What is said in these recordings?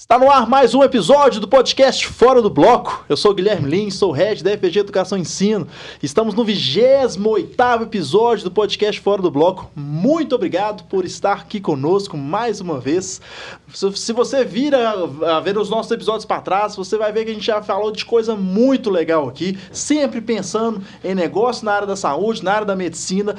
Está no ar mais um episódio do podcast Fora do Bloco. Eu sou o Guilherme Lins, sou head da FPG Educação e Ensino. Estamos no 28º episódio do podcast Fora do Bloco. Muito obrigado por estar aqui conosco mais uma vez. Se você vir a ver os nossos episódios para trás, você vai ver que a gente já falou de coisa muito legal aqui, sempre pensando em negócio na área da saúde, na área da medicina,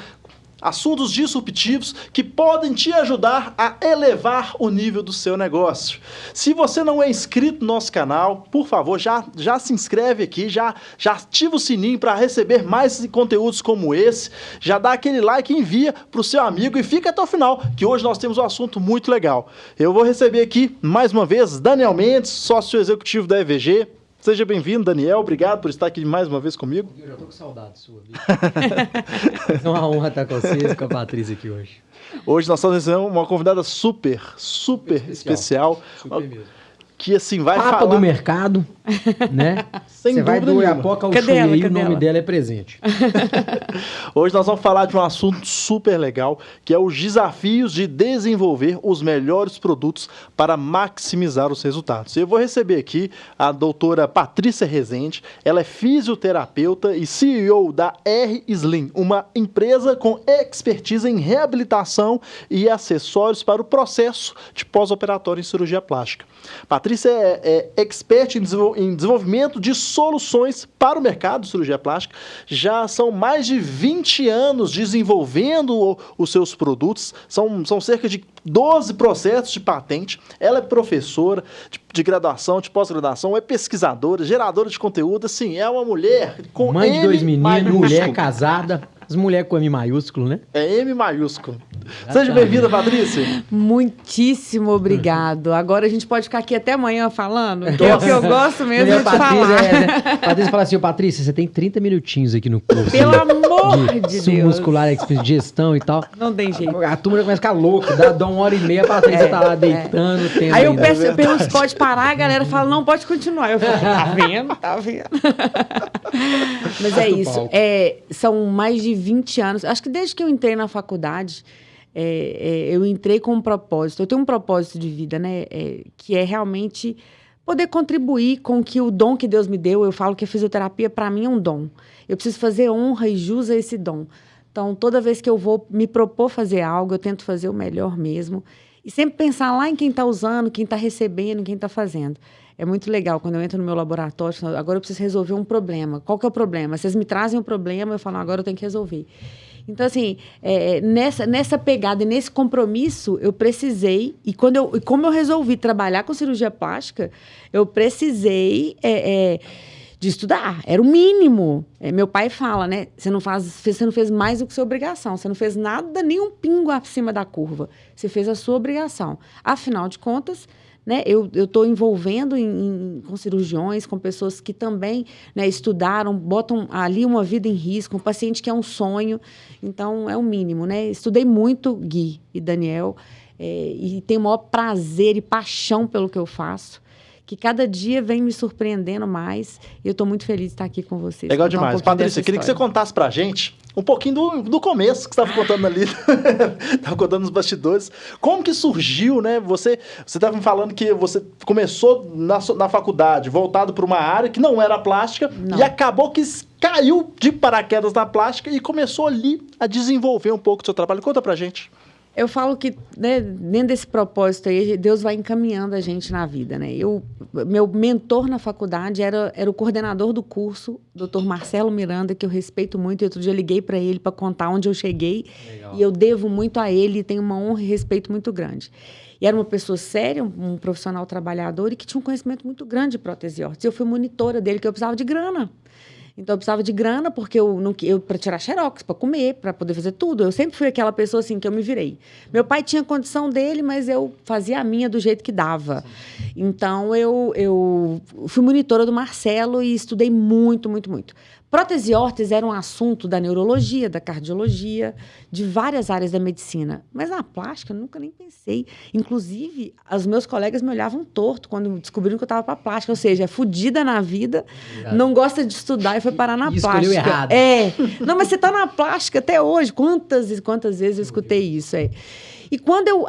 assuntos disruptivos que podem te ajudar a elevar o nível do seu negócio. Se você não é inscrito no nosso canal, por favor, já se inscreve aqui, já ativa o sininho para receber mais conteúdos como esse, já dá aquele like e envia para o seu amigo e fica até o final, que hoje nós temos um assunto muito legal. Eu vou receber aqui, mais uma vez, Daniel Mendes, sócio executivo da EVG. Seja bem-vindo, Daniel. Obrigado por estar aqui mais uma vez comigo. Eu já tô com saudade sua, viu? É uma honra estar com vocês e com a Patrícia aqui hoje. Hoje nós estamos recebendo uma convidada super especial. Super mesmo. Que assim vai Papa falar do mercado, né? Sem Você vai dúvida do nenhuma. Oiapoca ao Cadê Chuí ela? e o Cadê nome ela? dela é presente. Hoje nós vamos falar de um assunto super legal, que é os desafios de desenvolver os melhores produtos para maximizar os resultados. Eu vou receber aqui a doutora Patrícia Rezende. Ela é fisioterapeuta e CEO da R-Slim, uma empresa com expertise em reabilitação e acessórios para o processo de pós-operatório em cirurgia plástica. Patrícia é expert em desenvolvimento de soluções para o mercado de cirurgia plástica. Já são mais de 20 anos desenvolvendo os seus produtos. São cerca de 12 processos de patente. Ela é professora de graduação, de pós-graduação, é pesquisadora, geradora de conteúdo. Assim, é uma mulher com Mãe de M 2 meninos, maiúsculo. mulher casada. As mulheres com M maiúsculo, né? É M maiúsculo. Seja bem-vinda, Patrícia. Muitíssimo obrigado. Agora a gente pode ficar aqui até amanhã falando, que é o que eu gosto mesmo Mulher de Patrícia, falar. né? Patrícia fala assim, ô Patrícia, você tem 30 minutinhos aqui no curso. Pelo amor de de Deus. muscular, gestão e tal. Não tem jeito. A turma começa a ficar louca, dá uma hora e meia, a Patrícia tá lá deitando. Tendo Aí eu ainda. pergunto se pode parar, a galera fala, não, pode continuar. Eu falo, tá vendo? Tá vendo? Mas é isso. palco. São mais de 20 anos. Acho que desde que eu entrei na faculdade, eu entrei com um propósito. Eu tenho um propósito de vida, né? Que é realmente poder contribuir com o dom que Deus me deu. Eu falo que a fisioterapia, para mim, é um dom. Eu preciso fazer honra e jus a esse dom. Então, toda vez que eu vou me propor fazer algo, eu tento fazer o melhor mesmo. E sempre pensar lá em quem está usando, quem está recebendo, quem está fazendo. É muito legal quando eu entro no meu laboratório, agora eu preciso resolver um problema. Qual que é o problema? Vocês me trazem um problema, eu falo, agora eu tenho que resolver. Então, assim, nessa pegada e nesse compromisso, eu precisei, e como eu resolvi trabalhar com cirurgia plástica, eu precisei de estudar, era o mínimo. Meu pai fala, né, você não fez mais do que sua obrigação, você não fez nada, nem um pingo acima da curva, você fez a sua obrigação. Afinal de contas, né, eu estou envolvendo com cirurgiões, com pessoas que também, né, estudaram, botam ali uma vida em risco, um paciente que é um sonho. Então, é o mínimo, né? Estudei muito, Gui e Daniel, e tenho o maior prazer e paixão pelo que eu faço, que cada dia vem me surpreendendo mais, e eu estou muito feliz de estar aqui com vocês. Legal demais. Patrícia, queria que você contasse pra gente um pouquinho do começo que você estava contando ali, estava contando nos bastidores. Como que surgiu, né? Você estava me falando que você começou na faculdade, voltado para uma área que não era plástica, Não. e acabou que caiu de paraquedas na plástica e começou ali a desenvolver um pouco do seu trabalho. Conta pra gente. Eu falo que, né, dentro desse propósito aí, Deus vai encaminhando a gente na vida, né? Meu mentor na faculdade era o coordenador do curso, Dr. Marcelo Miranda, que eu respeito muito. E outro dia eu liguei para ele para contar onde eu cheguei. Legal. E eu devo muito a ele, tenho uma honra e respeito muito grande. E era uma pessoa séria, um profissional trabalhador e que tinha um conhecimento muito grande de prótese de órtese. Eu fui monitora dele, que eu precisava de grana. Então, eu precisava de grana porque para tirar xerox, para comer, para poder fazer tudo. Eu sempre fui aquela pessoa assim que eu me virei. Meu pai tinha condição dele, mas eu fazia a minha do jeito que dava. Então, eu fui monitora do Marcelo e estudei muito, muito, muito. Prótese e órtese era um assunto da neurologia, da cardiologia, de várias áreas da medicina. Mas na plástica, eu nunca nem pensei. Inclusive, os meus colegas me olhavam torto quando descobriram que eu estava para plástica. Ou seja, é fudida na vida, não gosta de estudar e foi parar na plástica. Escolheu errado. Não, mas você está na plástica até hoje. Quantas vezes eu escutei isso? E quando eu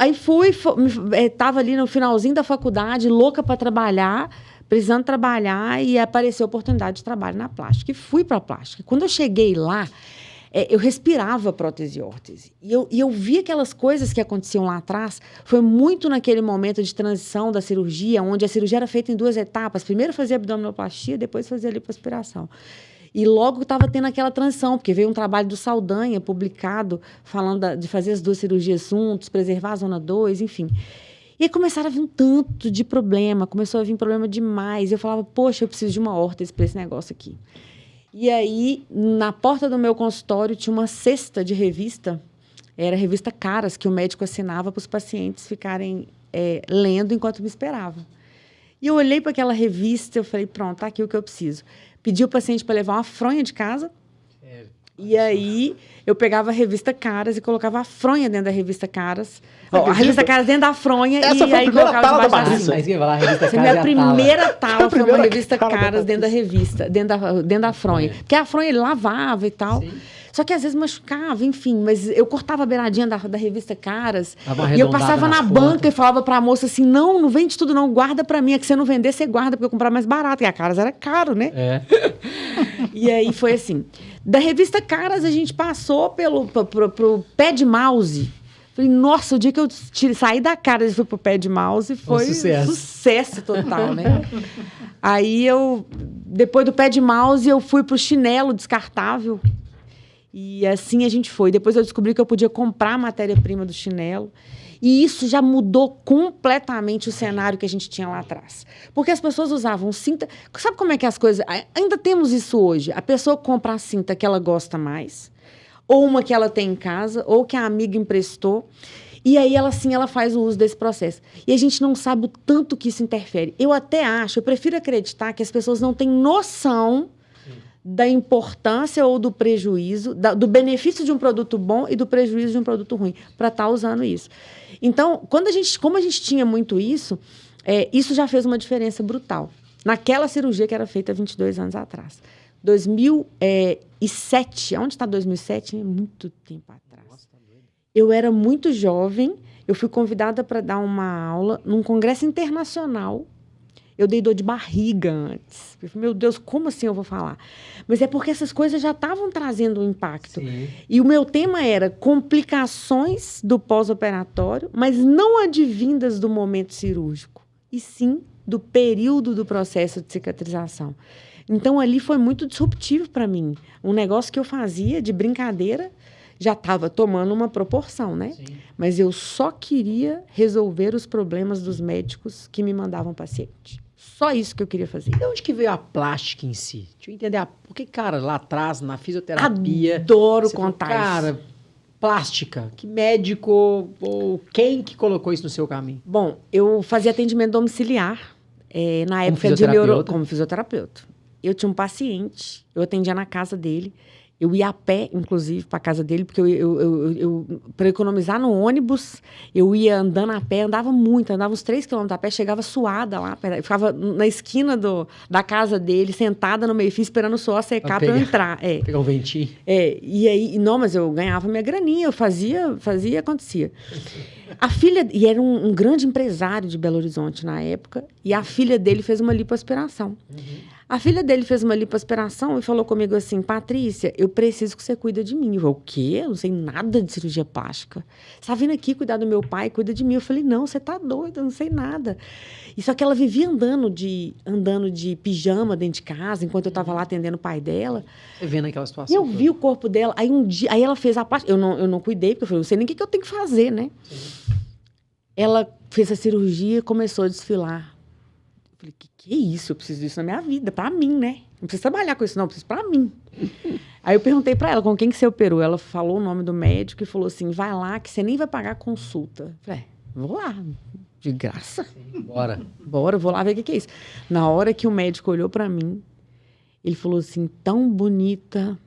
estava ali no finalzinho da faculdade, louca para trabalhar, precisando trabalhar, e apareceu a oportunidade de trabalho na plástica. E fui para a plástica. Quando eu cheguei lá, eu respirava prótese e órtese. E eu vi aquelas coisas que aconteciam lá atrás. Foi muito naquele momento de transição da cirurgia, onde a cirurgia era feita em 2 etapas. Primeiro fazia abdominoplastia, depois fazia lipoaspiração. E logo estava tendo aquela transição, porque veio um trabalho do Saldanha, publicado, falando de fazer as 2 cirurgias juntos, preservar a zona 2, enfim. E aí começaram a vir um tanto de problema, começou a vir problema demais. Eu falava, poxa, eu preciso de uma órtese para esse negócio aqui. E aí, na porta do meu consultório, tinha uma cesta de revista, era a revista Caras, que o médico assinava para os pacientes ficarem lendo enquanto me esperavam. E eu olhei para aquela revista, eu falei, pronto, tá aqui o que eu preciso. Pedi o paciente para levar uma fronha de casa. E aí, eu pegava a revista Caras e colocava a fronha dentro da revista Caras. A revista Caras dentro da fronha. Essa e foi a aí primeira colocava tala da debaixo Patrícia. Mas ia falar, a revista Caras minha é a primeira tala foi uma revista tala da Caras dentro da revista, dentro da fronha. Porque a fronha ele lavava e tal. Sim. Só que às vezes machucava, enfim. Mas eu cortava a beiradinha da revista Caras. Dava E eu uma passava na arredondada nas banca pontas. e falava pra moça assim, não vende tudo não, guarda pra mim. É que você não vender, você guarda, porque eu comprar mais barato. E a Caras era caro, né? E aí foi assim. Da revista Caras, a gente passou pro pé de mouse. Falei, nossa, o dia que eu saí da Caras e fui pro pé de mouse foi sucesso total, né? Aí depois do pé de mouse, eu fui pro chinelo descartável. E assim a gente foi. Depois eu descobri que eu podia comprar a matéria-prima do chinelo. E isso já mudou completamente o cenário que a gente tinha lá atrás. Porque as pessoas usavam cinta... Sabe como é que as coisas... Ainda temos isso hoje. A pessoa compra a cinta que ela gosta mais, ou uma que ela tem em casa, ou que a amiga emprestou. E aí, ela faz o uso desse processo. E a gente não sabe o tanto que isso interfere. Eu prefiro acreditar que as pessoas não têm noção da importância ou do prejuízo, do benefício de um produto bom e do prejuízo de um produto ruim, para estar usando isso. Então, como a gente tinha muito isso, isso já fez uma diferença brutal. Naquela cirurgia que era feita 22 anos atrás. 2007, onde está 2007? Muito tempo atrás. Eu era muito jovem, eu fui convidada para dar uma aula num congresso internacional. Eu dei dor de barriga antes. Eu falei, meu Deus, como assim eu vou falar? Mas é porque essas coisas já estavam trazendo um impacto. Sim. E o meu tema era complicações do pós-operatório, mas não advindas do momento cirúrgico, e sim do período do processo de cicatrização. Então, ali foi muito disruptivo para mim. Um negócio que eu fazia de brincadeira já estava tomando uma proporção, né? Sim. Mas eu só queria resolver os problemas dos médicos que me mandavam paciente. Só isso que eu queria fazer. De onde que veio a plástica em si? Deixa eu entender. Porque, cara, lá atrás, na fisioterapia... Adoro você falou, contar cara, isso. plástica. Que médico ou quem que colocou isso no seu caminho? Bom, eu fazia atendimento domiciliar na época como fisioterapeuta. Eu tinha um paciente, eu atendia na casa dele. Eu ia a pé, inclusive, para a casa dele, porque para economizar no ônibus, eu ia andando a pé, andava muito, andava uns 3 quilômetros a pé, chegava suada lá, ficava na esquina da casa dele, sentada no meio-fio, esperando o suor secar para eu entrar. Pegar um ventinho. E aí, não, mas eu ganhava minha graninha, eu fazia e acontecia. A filha, e era um grande empresário de Belo Horizonte na época, e a filha dele fez uma lipoaspiração. A filha dele fez uma lipoaspiração e falou comigo assim, Patrícia, eu preciso que você cuide de mim. Eu falei, o quê? Eu não sei nada de cirurgia plástica. Você está vindo aqui cuidar do meu pai, cuida de mim. Eu falei, não, você está doida, eu não sei nada. E só que ela vivia andando de pijama dentro de casa, enquanto eu estava lá atendendo o pai dela. Você vendo aquela situação. E eu vi o corpo dela. Aí um dia, ela fez a plástica. Eu não cuidei, porque eu falei, não sei nem o que eu tenho que fazer, né? Sim. Ela fez a cirurgia e começou a desfilar. Eu falei, que é isso? Eu preciso disso na minha vida, pra mim, né? Não preciso trabalhar com isso, não, eu preciso pra mim. Aí eu perguntei pra ela, com quem que você operou? Ela falou o nome do médico e falou assim, vai lá que você nem vai pagar a consulta. Eu falei, vou lá, de graça. Sim, bora. Bora, vou lá ver o que é isso. Na hora que o médico olhou pra mim, Ele falou assim, tão bonita,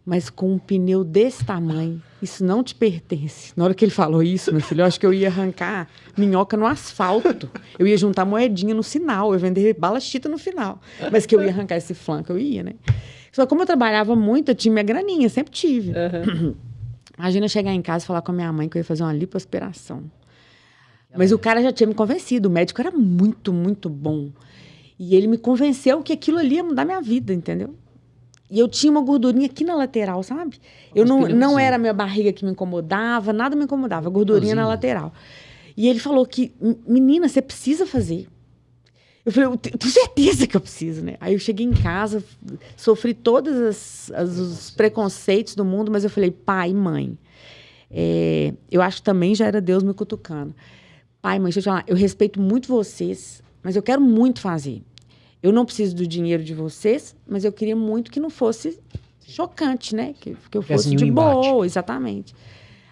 mas com um pneu desse tamanho, isso não te pertence. Na hora que ele falou isso, meu filho, eu acho que eu ia arrancar minhoca no asfalto. Eu ia juntar moedinha no sinal, eu ia vender bala chita no final. Mas que eu ia arrancar esse flanco, eu ia, né? Só como eu trabalhava muito, eu tinha minha graninha, sempre tive. Imagina chegar em casa e falar com a minha mãe que eu ia fazer uma lipoaspiração. Mas o cara já tinha me convencido, o médico era muito, muito bom. E ele me convenceu que aquilo ali ia mudar minha vida, entendeu? E eu tinha uma gordurinha aqui na lateral, sabe? Eu não era a minha barriga que me incomodava, nada me incomodava, a gordurinha na lateral. E ele falou que, menina, você precisa fazer. Eu falei, eu tenho certeza que eu preciso, né? Aí eu cheguei em casa, sofri todos os preconceitos do mundo, mas eu falei, pai, mãe, eu acho que também já era Deus me cutucando. Pai, mãe, deixa eu te falar, eu respeito muito vocês, mas eu quero muito fazer. Eu não preciso do dinheiro de vocês, mas eu queria muito que não fosse chocante, né? Que eu fosse de boa, exatamente.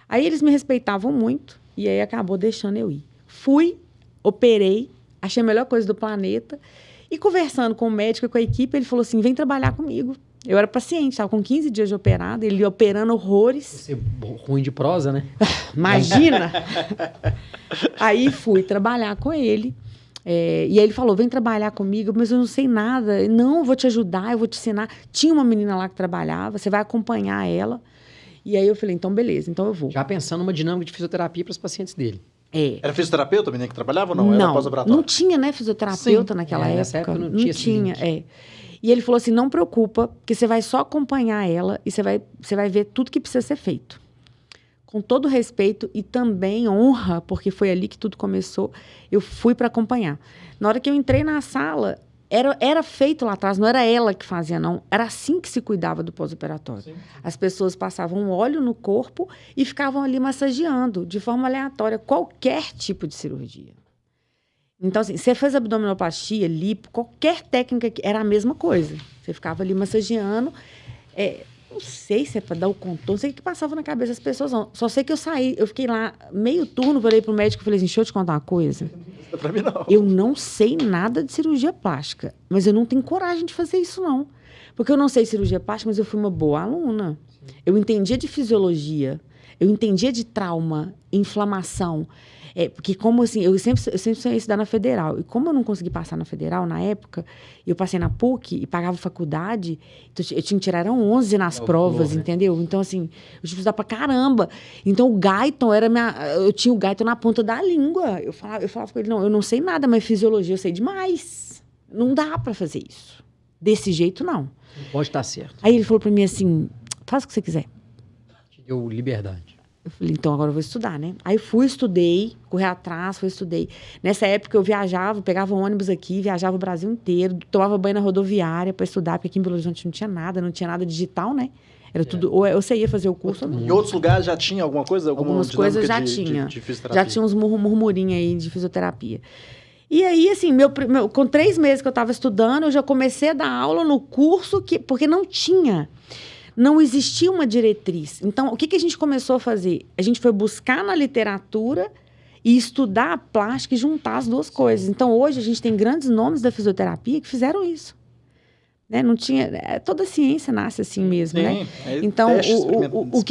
Aí eles me respeitavam muito, e aí acabou deixando eu ir. Fui, operei, achei a melhor coisa do planeta, e conversando com o médico e com a equipe, ele falou assim, vem trabalhar comigo. Eu era paciente, estava com 15 dias de operado, ele operando horrores. Você ruim de prosa, né? Imagina! Aí fui trabalhar com ele. E aí ele falou, vem trabalhar comigo, mas eu não sei nada. Não, eu vou te ajudar, eu vou te ensinar. Tinha uma menina lá que trabalhava, você vai acompanhar ela. E aí eu falei, então beleza, então eu vou. Já pensando numa dinâmica de fisioterapia para os pacientes dele. Era fisioterapeuta a menina que trabalhava ou não? Era pós-operatório? Não tinha, né, fisioterapeuta naquela época. Nessa época não tinha. E ele falou assim, não preocupa, porque você vai só acompanhar ela e você vai ver tudo que precisa ser feito. Com todo respeito e também honra, porque foi ali que tudo começou, eu fui para acompanhar. Na hora que eu entrei na sala, era feito lá atrás, não era ela que fazia, não. Era assim que se cuidava do pós-operatório. As pessoas passavam óleo no corpo e ficavam ali massageando, de forma aleatória, qualquer tipo de cirurgia. Então, assim, você fez abdominoplastia, lipo, qualquer técnica, era a mesma coisa. Você ficava ali massageando. Não sei se é para dar o contorno, não sei o que passava na cabeça das pessoas, não. Só sei que eu saí, eu fiquei lá meio turno, falei pro médico e falei assim, deixa eu te contar uma coisa. Pra mim, não. Eu não sei nada de cirurgia plástica, mas eu não tenho coragem de fazer isso, não. Porque eu não sei cirurgia plástica, mas eu fui uma boa aluna. Eu entendia de fisiologia, eu entendia de trauma, inflamação. Porque como assim, eu sempre sonhei estudar na Federal. E como eu não consegui passar na Federal na época, eu passei na PUC e pagava faculdade, então eu tinha que tirar 11 nas provas, né? Entendeu? Então, assim, eu tinha que estudar pra caramba. Então, o Guyton eu tinha o Guyton na ponta da língua. Eu falava com ele, não, eu não sei nada, mas fisiologia eu sei demais. Não dá pra fazer isso. Desse jeito, não. Não pode estar certo. Aí ele falou pra mim assim, faz o que você quiser. Te deu liberdade. Eu falei, então agora eu vou estudar, né? Aí estudei, corri atrás, estudei. Nessa época eu viajava, pegava um ônibus aqui, viajava o Brasil inteiro, tomava banho na rodoviária para estudar, porque aqui em Belo Horizonte não tinha nada digital, né? Era tudo, ou você ia fazer o curso ou não. Em outros lugares já tinha alguma coisa? Algumas coisas já tinha. De fisioterapia? Já tinha uns murmurinhos aí de fisioterapia. E aí, assim, com 3 meses que eu estava estudando, eu já comecei a dar aula no curso, porque não tinha. Não existia uma diretriz. Então, o que a gente começou a fazer? A gente foi buscar na literatura e estudar a plástica e juntar as duas coisas. Então, hoje, a gente tem grandes nomes da fisioterapia que fizeram isso. Né? Não tinha... toda a ciência nasce assim mesmo, né? Então, o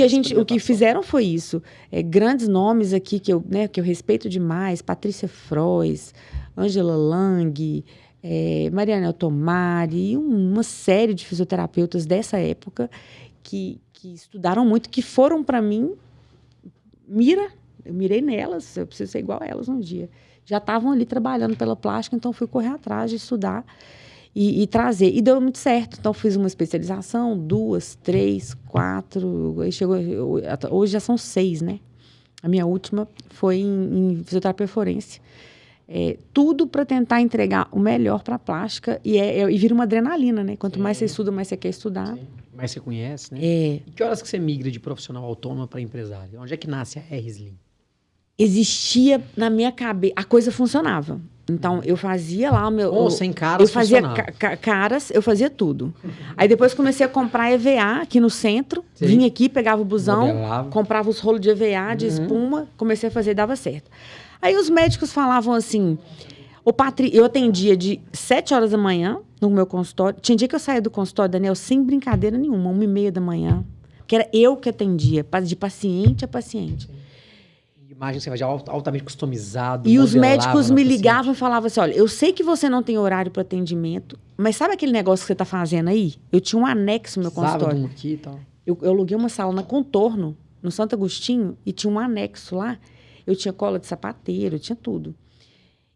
que fizeram foi isso. Grandes nomes aqui que eu respeito demais. Patrícia Frois, Angela Lang... Mariana Altomari e uma série de fisioterapeutas dessa época que estudaram muito, que foram para mim, eu mirei nelas, eu preciso ser igual a elas um dia. Já estavam ali trabalhando pela plástica, então fui correr atrás de estudar e trazer. E deu muito certo. Então fiz uma especialização, 2, 3, 4, hoje já são 6, né? A minha última foi em fisioterapia forense. Tudo para tentar entregar o melhor para a plástica e vira uma adrenalina, né? Quanto mais você estuda, mais você quer estudar. Sim. Mais você conhece, né? E que horas que você migra de profissional autônomo para empresário? Onde é que nasce a R-Slim? Existia na minha cabeça, a coisa funcionava. Então, eu fazia lá o meu... sem caras, eu fazia caras, eu fazia tudo. Aí depois comecei a comprar EVA aqui no centro, vinha aqui, pegava o busão, comprava os rolos de EVA, de espuma, comecei a fazer, dava certo. Aí os médicos falavam assim, eu atendia de 7 horas da manhã, no meu consultório. Tinha dia que eu saía do consultório, Daniel, sem brincadeira nenhuma, 1h30 da manhã. Que era eu que atendia, de paciente a paciente. Imagem que você vai já altamente customizado. E os médicos me ligavam e falavam assim, olha, eu sei que você não tem horário para atendimento, mas sabe aquele negócio que você está fazendo aí? Eu tinha um anexo no meu consultório. Aqui e tal. Eu aluguei uma sala na Contorno, no Santo Agostinho, e tinha um anexo lá. Eu tinha cola de sapateiro, eu tinha tudo.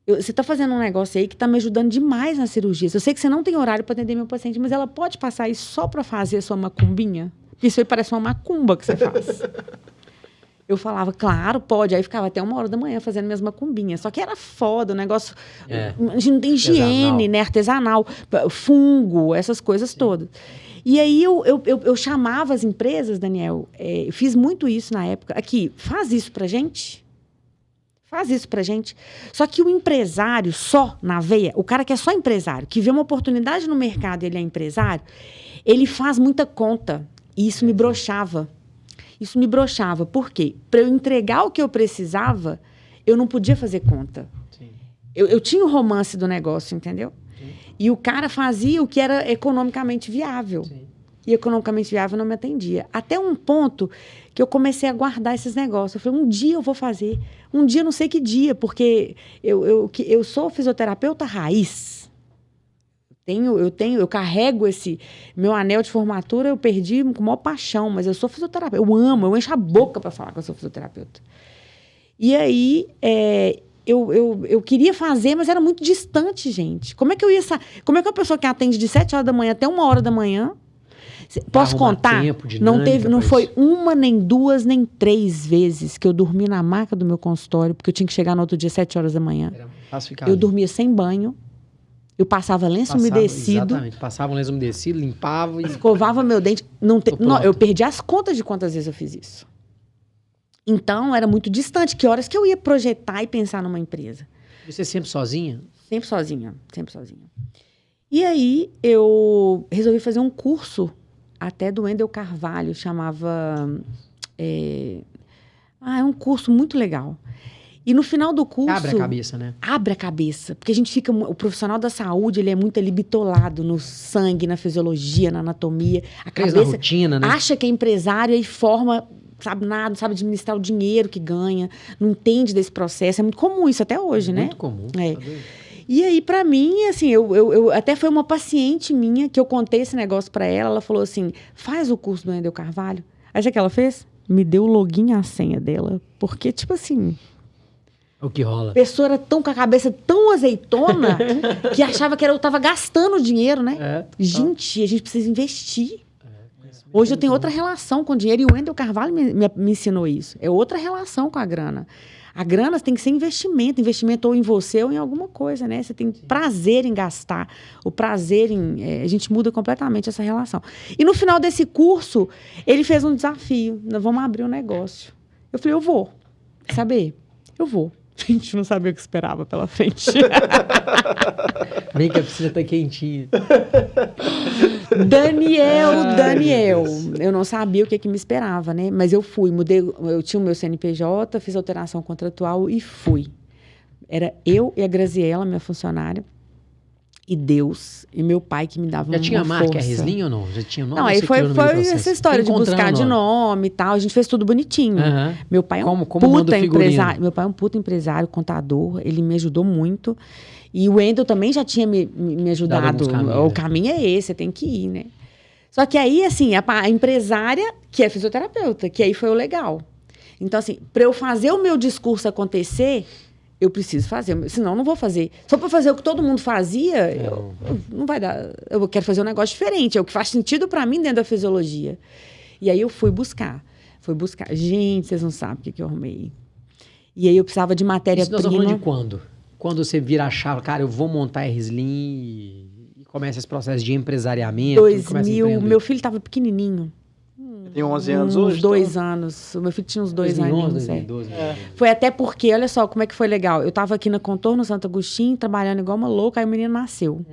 Você está fazendo um negócio aí que está me ajudando demais na cirurgia. Eu sei que você não tem horário para atender meu paciente, mas ela pode passar aí só para fazer a sua macumbinha? Isso aí parece uma macumba que você faz. Eu falava, claro, pode. Aí ficava até 1h da manhã fazendo minhas macumbinhas. Só que era foda, o negócio... A gente não tem higiene, né? Artesanal. Fungo, essas coisas todas. E aí eu chamava as empresas, Daniel, eu fiz muito isso na época. Aqui, faz isso pra gente. Faz isso pra gente. Só que o empresário só na veia, o cara que é só empresário, que vê uma oportunidade no mercado e ele é empresário, ele faz muita conta. E isso me broxava. Isso me broxava. Por quê? Para eu entregar o que eu precisava, eu não podia fazer conta. Sim. Eu tinha o romance do negócio, entendeu? Sim. E o cara fazia o que era economicamente viável. Sim. E economicamente viável não me atendia. Até um ponto que eu comecei a guardar esses negócios. Eu falei, um dia eu vou fazer. Um dia, não sei que dia, porque eu sou fisioterapeuta raiz. Eu carrego esse... Meu anel de formatura eu perdi com maior paixão, mas eu sou fisioterapeuta. Eu amo, eu encho a boca para falar que eu sou fisioterapeuta. E aí, eu queria fazer, mas era muito distante, gente. Como é que eu ia... Como é que uma pessoa que atende de 7h da manhã até 1h da manhã... Posso contar? Não foi 1, nem 2, nem 3 vezes que eu dormi na maca do meu consultório, porque eu tinha que chegar no outro dia 7h da manhã. Eu dormia sem banho. Eu passava lenço umedecido. Exatamente. Passava um lenço umedecido, limpava e... Escovava meu dente. Não, eu perdi as contas de quantas vezes eu fiz isso. Então, era muito distante. Que horas que eu ia projetar e pensar numa empresa? Você sempre sozinha? Sempre sozinha. E aí, eu resolvi fazer um curso, até do Wendel Carvalho, chamava... É um curso muito legal. E no final do curso... Abre a cabeça, né? Abre a cabeça. Porque a gente fica... O profissional da saúde, ele é muito ali bitolado no sangue, na fisiologia, na anatomia. A cabeça... Na rotina, né? Acha que é empresário e forma... Sabe nada, não sabe administrar o dinheiro que ganha. Não entende desse processo. É muito comum isso até hoje, né? Muito comum. E aí, pra mim, assim, eu até foi uma paciente minha que eu contei esse negócio pra ela. Ela falou assim, faz o curso do Wendel Carvalho. Aí, sabe o que ela fez? Me deu o login e a senha dela. Porque, tipo assim... O que rola? A pessoa era com a cabeça tão azeitona que achava que eu estava gastando dinheiro, né? Gente, a gente precisa investir. Hoje eu tenho outra relação com o dinheiro e o Wendel Carvalho me ensinou isso. É outra relação com a grana. A grana tem que ser investimento ou em você ou em alguma coisa, né? Você tem prazer em gastar, o prazer em... a gente muda completamente essa relação. E no final desse curso, ele fez um desafio. Nós vamos abrir um negócio. Eu falei, eu vou. Saber? Eu vou. A gente não sabia o que esperava pela frente. Nem que a piscina tá quentinha. Daniel. Eu não sabia o que me esperava, né? Mas eu fui, eu tinha o meu CNPJ, fiz alteração contratual e fui. Era eu e a Graziela, minha funcionária, e Deus, e meu pai que me dava uma força. Já tinha marca Rislinho ou não? Já tinha nome? Não, aí foi essa história de buscar de nome e tal. A gente fez tudo bonitinho. Meu pai é um puta empresário. Meu pai é um puta empresário, contador. Ele me ajudou muito. E o Wendel também já tinha me ajudado. O caminho é esse, você tem que ir, né? Só que aí, assim, a empresária, que é fisioterapeuta, que aí foi o legal. Então, assim, para eu fazer o meu discurso acontecer... Eu preciso fazer, senão não vou fazer. Só para fazer o que todo mundo fazia, não vai dar. Eu quero fazer um negócio diferente, é o que faz sentido para mim dentro da fisiologia. E aí eu fui buscar. Gente, vocês não sabem o que eu arrumei. E aí eu precisava de matéria-prima. Nós estamos falando de quando? Quando você vira a chave, cara, eu vou montar a Rislim e começa esse processo de empresariamento. 2000, meu filho estava pequenininho. Tem 11 anos hoje? Uns 2 anos. O meu filho tinha uns 2 aninhos. 2012. Foi até porque, olha só, como é que foi legal. Eu estava aqui na Contorno, Santo Agostinho, trabalhando igual uma louca, aí o menino nasceu.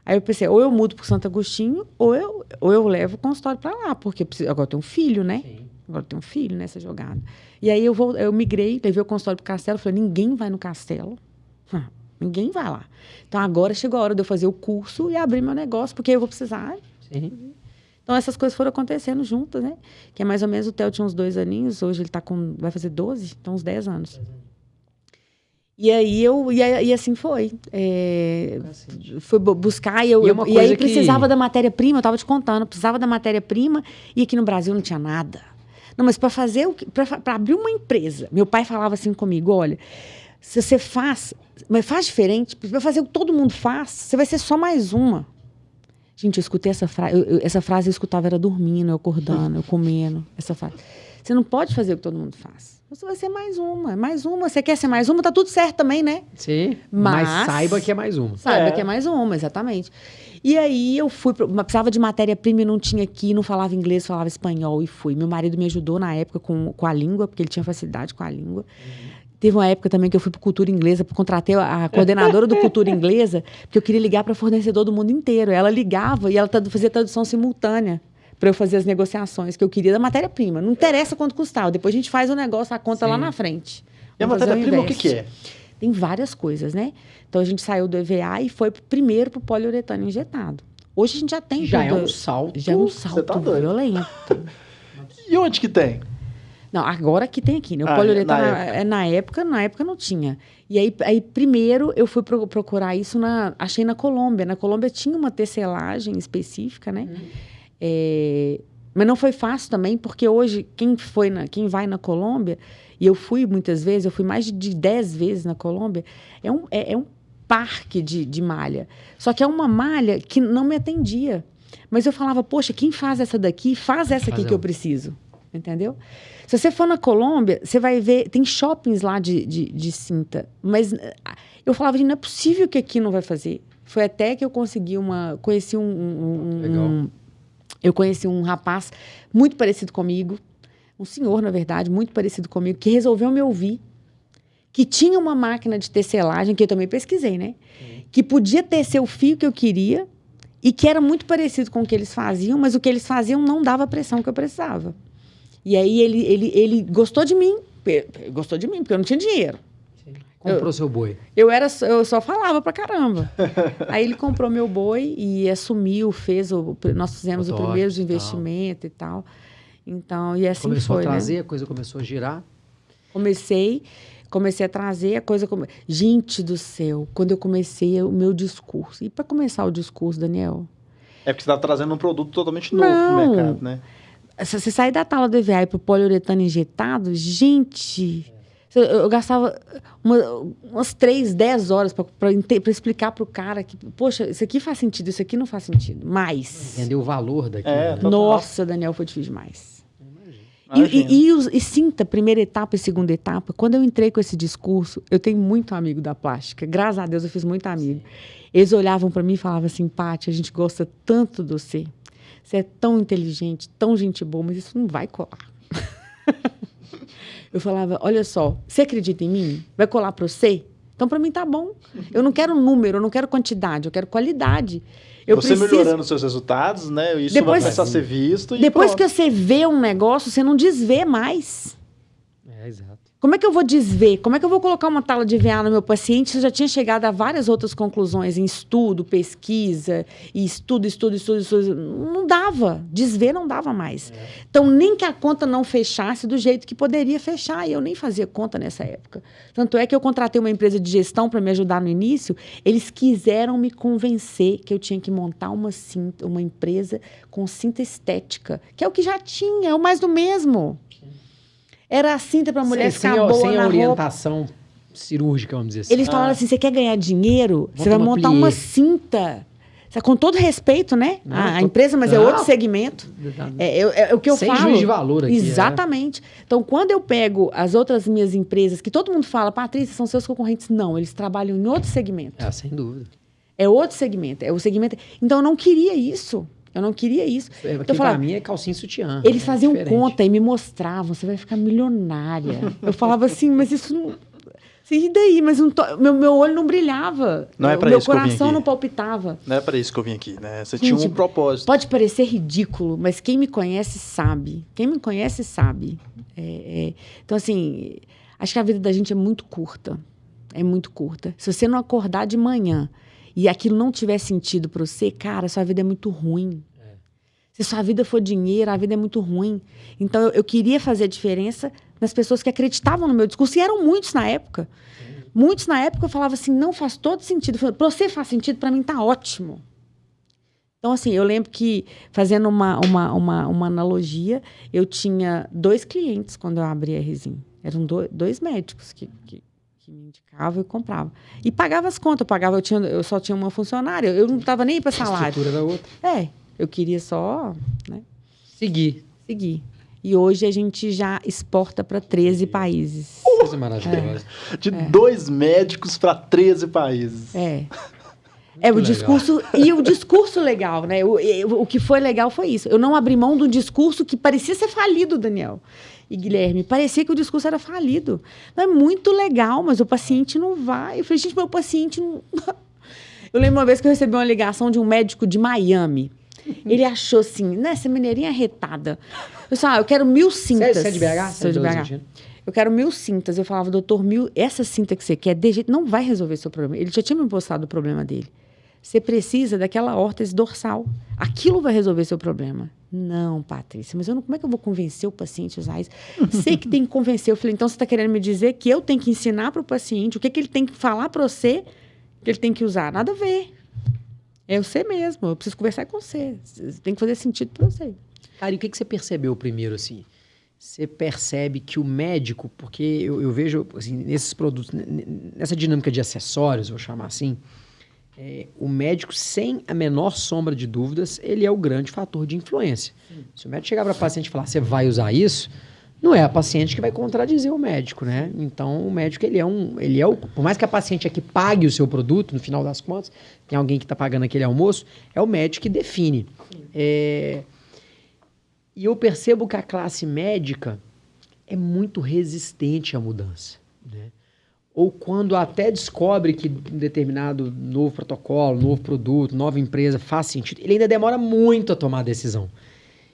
Aí eu pensei, ou eu mudo para Santo Agostinho, ou eu levo o consultório para lá, porque agora eu tenho um filho, né? Sim. Agora eu tenho um filho nessa jogada. E aí eu migrei, levei o consultório para o Castelo, falei, ninguém vai no Castelo. Ninguém vai lá. Então, agora chegou a hora de eu fazer o curso e abrir meu negócio, porque eu vou precisar. Sim. Então, essas coisas foram acontecendo juntas, né? Que é mais ou menos, o Theo tinha uns 2 aninhos, hoje ele vai fazer 12, então uns 10 anos. E aí, e assim foi. Fui buscar e aí precisava da matéria-prima, eu estava te contando, precisava da matéria-prima e aqui no Brasil não tinha nada. Não, mas para abrir uma empresa, meu pai falava assim comigo, olha, se você faz, mas faz diferente, para fazer o que todo mundo faz, você vai ser só mais uma. Gente, eu escutei essa frase, essa frase eu escutava, era dormindo, eu acordando, eu comendo, essa frase. Você não pode fazer o que todo mundo faz. Você vai ser mais uma. Você quer ser mais uma, tá tudo certo também, né? Sim, mas saiba que é mais uma. Saiba que é mais uma, exatamente. E aí eu fui, precisava de matéria-prima e não tinha aqui, não falava inglês, falava espanhol e fui. Meu marido me ajudou na época com a língua, porque ele tinha facilidade com a língua. Teve uma época também que eu fui para Cultura Inglesa, contratei a coordenadora do Cultura Inglesa, porque eu queria ligar para fornecedor do mundo inteiro. Ela ligava e ela fazia tradução simultânea para eu fazer as negociações que eu queria da matéria-prima. Não interessa quanto custava. Depois a gente faz o negócio, a conta lá na frente. E a matéria-prima, o que é? Tem várias coisas, né? Então, a gente saiu do EVA e foi primeiro para o poliuretano injetado. Hoje a gente já tem... Já é um salto. Já é um salto violento. E onde que tem? Não, agora que tem aqui, né? O poliuretano, na época não tinha. E aí primeiro, eu fui procurar isso, achei na Colômbia. Na Colômbia tinha uma tecelagem específica, né? Mas não foi fácil também, porque hoje, quem vai na Colômbia, e eu fui muitas vezes, eu fui mais de 10 vezes na Colômbia, é um parque de malha. Só que é uma malha que não me atendia. Mas eu falava, poxa, quem faz essa daqui, faz essa aqui que eu preciso. Entendeu? Se você for na Colômbia, você vai ver, tem shoppings lá de cinta. Mas eu falava, não é possível que aqui não vai fazer. Foi até que eu consegui conheci eu conheci um rapaz muito parecido comigo, um senhor, na verdade, muito parecido comigo, que resolveu me ouvir, que tinha uma máquina de tecelagem, que eu também pesquisei, né? Que podia tecer o fio que eu queria e que era muito parecido com o que eles faziam, mas o que eles faziam não dava a pressão que eu precisava. E aí ele gostou de mim, porque eu não tinha dinheiro. Comprou seu boi. Eu só falava pra caramba. Aí ele comprou meu boi e assumiu, nós fizemos o primeiro de investimento e tal. Então, e assim começou foi, a trazer, né? A coisa começou a girar. Comecei a trazer a coisa... Gente do céu, quando eu comecei o meu discurso. E para começar o discurso, Daniel? É porque você está trazendo um produto totalmente novo no mercado, né? Se você sair da tala do EVA e para o poliuretano injetado, gente... Eu gastava umas 10 horas para explicar para o cara que, poxa, isso aqui faz sentido, isso aqui não faz sentido. Mais. Entender o valor daquilo. Nossa, Daniel, foi difícil demais. E sinta, primeira etapa e segunda etapa, quando eu entrei com esse discurso, eu tenho muito amigo da plástica. Graças a Deus eu fiz muito amigo. Eles olhavam para mim e falavam assim, Paty, a gente gosta tanto de você. Você é tão inteligente, tão gente boa, mas isso não vai colar. Eu falava, olha só, você acredita em mim? Vai colar para você? Então, para mim, tá bom. Eu não quero número, eu não quero quantidade, eu quero qualidade. Você melhorando seus resultados, né? Isso vai começar a ser visto. Depois que você vê um negócio, você não desvê mais. Exato. Como é que eu vou desver? Como é que eu vou colocar uma tala de EVA no meu paciente se eu já tinha chegado a várias outras conclusões em estudo, pesquisa, e estudo. Não dava. Desver não dava mais. Então, nem que a conta não fechasse do jeito que poderia fechar. E eu nem fazia conta nessa época. Tanto é que eu contratei uma empresa de gestão para me ajudar no início. Eles quiseram me convencer que eu tinha que montar uma empresa com cinta estética, que é o que já tinha, é o mais do mesmo. Era a cinta para a mulher ficar boa sem na a orientação cirúrgica, vamos dizer assim. Eles falaram assim, você quer ganhar dinheiro? Você vai montar uma cinta. Com todo respeito, né? A empresa, mas é outro segmento. É o que eu falo. Sem juízo de valor aqui. Exatamente. Então, quando eu pego as outras minhas empresas, que todo mundo fala, Patrícia, são seus concorrentes. Não, eles trabalham em outro segmento. Sem dúvida. É outro segmento. É o segmento... Então, eu não queria isso. Então, para mim é calcinha e sutiã. Eles faziam conta e me mostravam, você vai ficar milionária. Eu falava assim, mas isso não... E daí? Mas meu olho não brilhava. Não é para isso que eu vim aqui. Meu coração não palpitava. Não é para isso que eu vim aqui, né? Você tinha um propósito. Pode parecer ridículo, mas quem me conhece sabe. Então, assim, acho que a vida da gente é muito curta. é muito curta. Se você não acordar de manhã e aquilo não tiver sentido para você, cara, sua vida é muito ruim. Se sua vida for dinheiro, a vida é muito ruim. Então, eu queria fazer a diferença nas pessoas que acreditavam no meu discurso, e eram muitos na época. Muitos na época eu falava assim, não faz todo sentido. Para você faz sentido, para mim tá ótimo. Então, assim, eu lembro que, fazendo uma analogia, eu tinha 2 clientes quando eu abri a Rzinho. Eram 2 médicos que me indicavam e compravam. E pagava as contas, eu só tinha uma funcionária, eu não estava nem para salário. A estrutura da outra. Eu queria só, né, seguir. E hoje a gente já exporta para 13 países. Coisa maravilhosa. De 2 médicos para 13 países. O discurso... E o discurso legal, né? O que foi legal foi isso. Eu não abri mão do discurso que parecia ser falido, Daniel e Guilherme. Parecia que o discurso era falido. Não, é muito legal, mas o paciente não vai. Eu falei, gente, meu paciente não... Eu lembro uma vez que eu recebi uma ligação de um médico de Miami. Ele achou assim, né, essa mineirinha retada. Eu disse, eu quero 1000 cintas. Você é de BH? Sou de BH. Eu quero 1000 cintas. Eu falava, doutor, essa cinta que você quer, de jeito, não vai resolver seu problema. Ele já tinha me postado o problema dele. Você precisa daquela órtese dorsal. Aquilo vai resolver seu problema. Não, Patrícia, mas como é que eu vou convencer o paciente a usar isso? Sei que tem que convencer. Eu falei, então você está querendo me dizer que eu tenho que ensinar para o paciente o que ele tem que falar para você que ele tem que usar? Nada a ver. É você mesmo. Eu preciso conversar com você. Tem que fazer sentido para você. Cara, e o que você percebeu primeiro, assim? Você percebe que o médico, porque eu vejo, assim, nesses produtos, nessa dinâmica de acessórios, vou chamar assim, o médico, sem a menor sombra de dúvidas, ele é o grande fator de influência. Se o médico chegar para a paciente e falar, você vai usar isso, não é a paciente que vai contradizer o médico, né? Então, o médico, por mais que a paciente aqui pague o seu produto, no final das contas, tem alguém que está pagando aquele almoço, é o médico que define. E eu percebo que a classe médica é muito resistente à mudança, né? Ou quando até descobre que um determinado novo protocolo, novo produto, nova empresa faz sentido, ele ainda demora muito a tomar a decisão.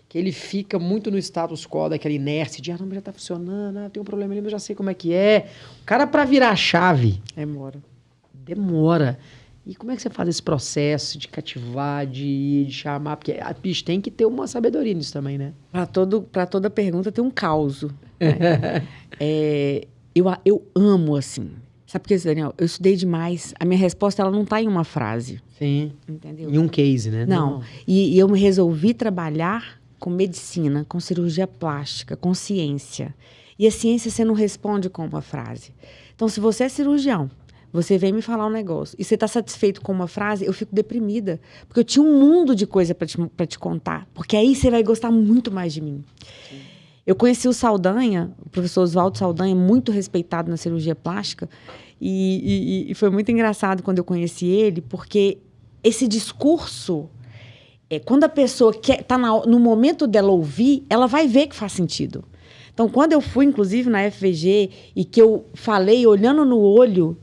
Que ele fica muito no status quo, daquela inércia de, não, já está funcionando, tem um problema ali, mas eu já sei como é que é. O cara, para virar a chave... Demora. E como é que você faz esse processo de cativar, de chamar? Porque a bicho tem que ter uma sabedoria nisso também, né? Para toda pergunta tem um causo. Né? Eu amo, assim. Sabe por que, Daniel? Eu estudei demais. A minha resposta, ela não está em uma frase. Sim. Entendeu? Em um case, né? Não. E eu me resolvi trabalhar com medicina, com cirurgia plástica, com ciência. E a ciência você não responde com uma frase. Então, se você é cirurgião, você vem me falar um negócio e você está satisfeito com uma frase, eu fico deprimida. Porque eu tinha um mundo de coisa para te contar. Porque aí você vai gostar muito mais de mim. Sim. Eu conheci o Saldanha, o professor Oswaldo Saldanha, muito respeitado na cirurgia plástica. E foi muito engraçado quando eu conheci ele, porque esse discurso... quando a pessoa está no momento dela ouvir, ela vai ver que faz sentido. Então, quando eu fui, inclusive, na FVG, e que eu falei, olhando no olho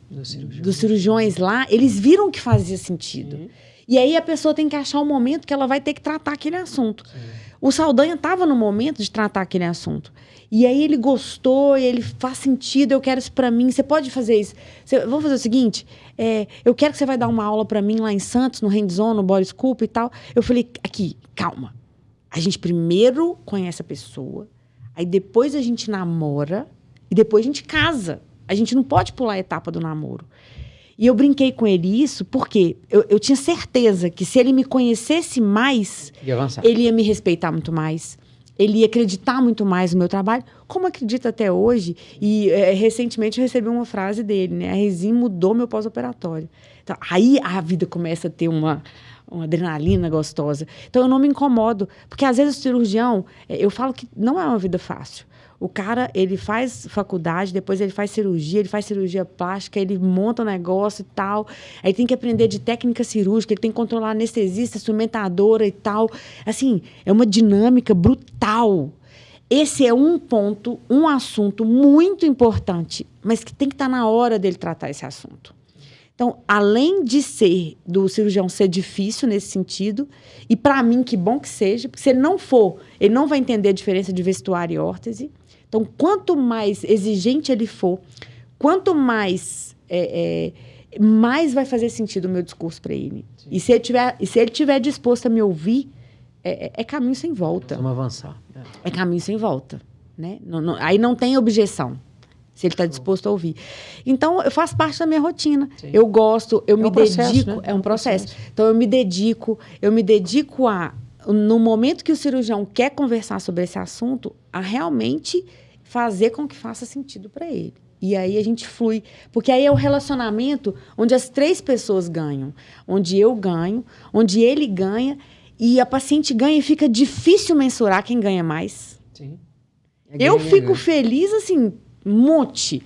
dos cirurgiões lá, eles viram que fazia sentido. Sim. E aí a pessoa tem que achar o momento que ela vai ter que tratar aquele assunto. Sim. O Saldanha estava no momento de tratar aquele assunto. E aí ele gostou, e ele faz sentido, eu quero isso para mim. Você pode fazer isso? Vamos fazer o seguinte, eu quero que você vai dar uma aula para mim lá em Santos, no Hands-On, no Body Sculpt e tal. Eu falei, aqui, calma. A gente primeiro conhece a pessoa, aí depois a gente namora e depois a gente casa. A gente não pode pular a etapa do namoro. E eu brinquei com ele isso porque eu tinha certeza que se ele me conhecesse mais, ele ia me respeitar muito mais. Ele ia acreditar muito mais no meu trabalho, como acredita até hoje. E recentemente eu recebi uma frase dele, né? A Rzinho mudou meu pós-operatório. Então, aí a vida começa a ter uma adrenalina gostosa. Então eu não me incomodo, porque às vezes o cirurgião, eu falo que não é uma vida fácil. O cara, ele faz faculdade, depois ele faz cirurgia plástica, ele monta um negócio e tal. Aí tem que aprender de técnica cirúrgica, ele tem que controlar anestesista, instrumentadora e tal. Assim, é uma dinâmica brutal. Esse é um ponto, um assunto muito importante, mas que tem que estar na hora dele tratar esse assunto. Então, além do cirurgião ser difícil nesse sentido, e para mim, que bom que seja, porque se ele não for, ele não vai entender a diferença de vestuário e órtese. Então, quanto mais exigente ele for, quanto mais mais vai fazer sentido o meu discurso para ele. E se ele tiver disposto a me ouvir, é caminho sem volta. Vamos avançar. É caminho sem volta. Né? Aí não tem objeção, se ele está disposto a ouvir. Então, eu faço parte da minha rotina. Sim. Eu gosto, eu me dedico. Né? É um processo. Então, eu me dedico a, no momento que o cirurgião quer conversar sobre esse assunto, a realmente fazer com que faça sentido para ele. E aí a gente flui. Porque aí é o relacionamento onde as 3 pessoas ganham. Onde eu ganho, onde ele ganha, e a paciente ganha e fica difícil mensurar quem ganha mais. Sim. Eu fico feliz, assim, um monte.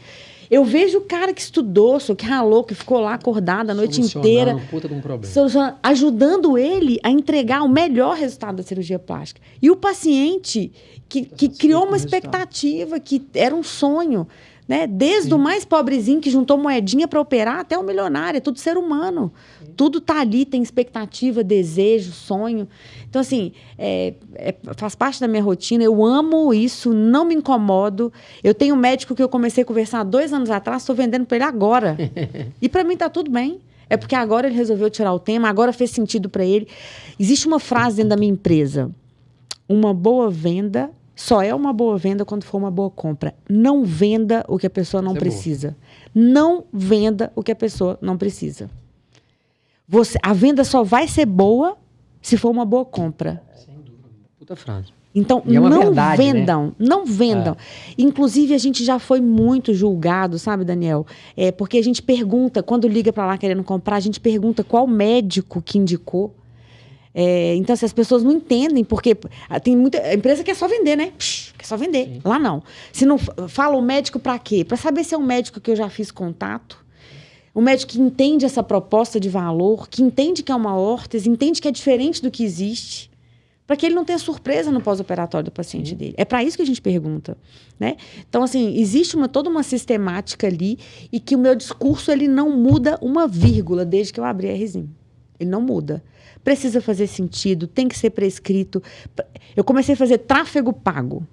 Eu vejo o cara que estudou, que ralou, que ficou lá acordado a noite inteira. Puta de um problema. Ajudando ele a entregar o melhor resultado da cirurgia plástica. E o paciente que criou uma expectativa, que era um sonho. Né? Desde o mais pobrezinho que juntou moedinha para operar até o milionário, é tudo ser humano. Sim. Tudo tá ali, tem expectativa, desejo, sonho. Então, assim, faz parte da minha rotina, eu amo isso, não me incomodo. Eu tenho um médico que eu comecei a conversar há 2 anos atrás, estou vendendo para ele agora. E para mim tá tudo bem. É porque agora ele resolveu tirar o tema, agora fez sentido para ele. Existe uma frase dentro da minha empresa: uma boa venda só é uma boa venda quando for uma boa compra. Não venda o que a pessoa não precisa. Não venda o que a pessoa não precisa. A venda só vai ser boa se for uma boa compra. Sem dúvida. Puta frase. Então, não vendam. Né? Não vendam. Inclusive, a gente já foi muito julgado, sabe, Daniel? Porque a gente pergunta, quando liga para lá querendo comprar, a gente pergunta qual médico que indicou. Então, se as pessoas não entendem, porque tem muita empresa que é só vender, né? Quer só vender. Sim. Lá não. Se não fala o médico para quê? Para saber se é um médico que eu já fiz contato, um médico que entende essa proposta de valor, que entende que é uma órtese, entende que é diferente do que existe, para que ele não tenha surpresa no pós-operatório do paciente dele. É para isso que a gente pergunta, né? Então, assim, existe toda uma sistemática ali e que o meu discurso ele não muda uma vírgula desde que eu abri a RZIM. Ele não muda. Precisa fazer sentido, tem que ser prescrito. Eu comecei a fazer tráfego pago.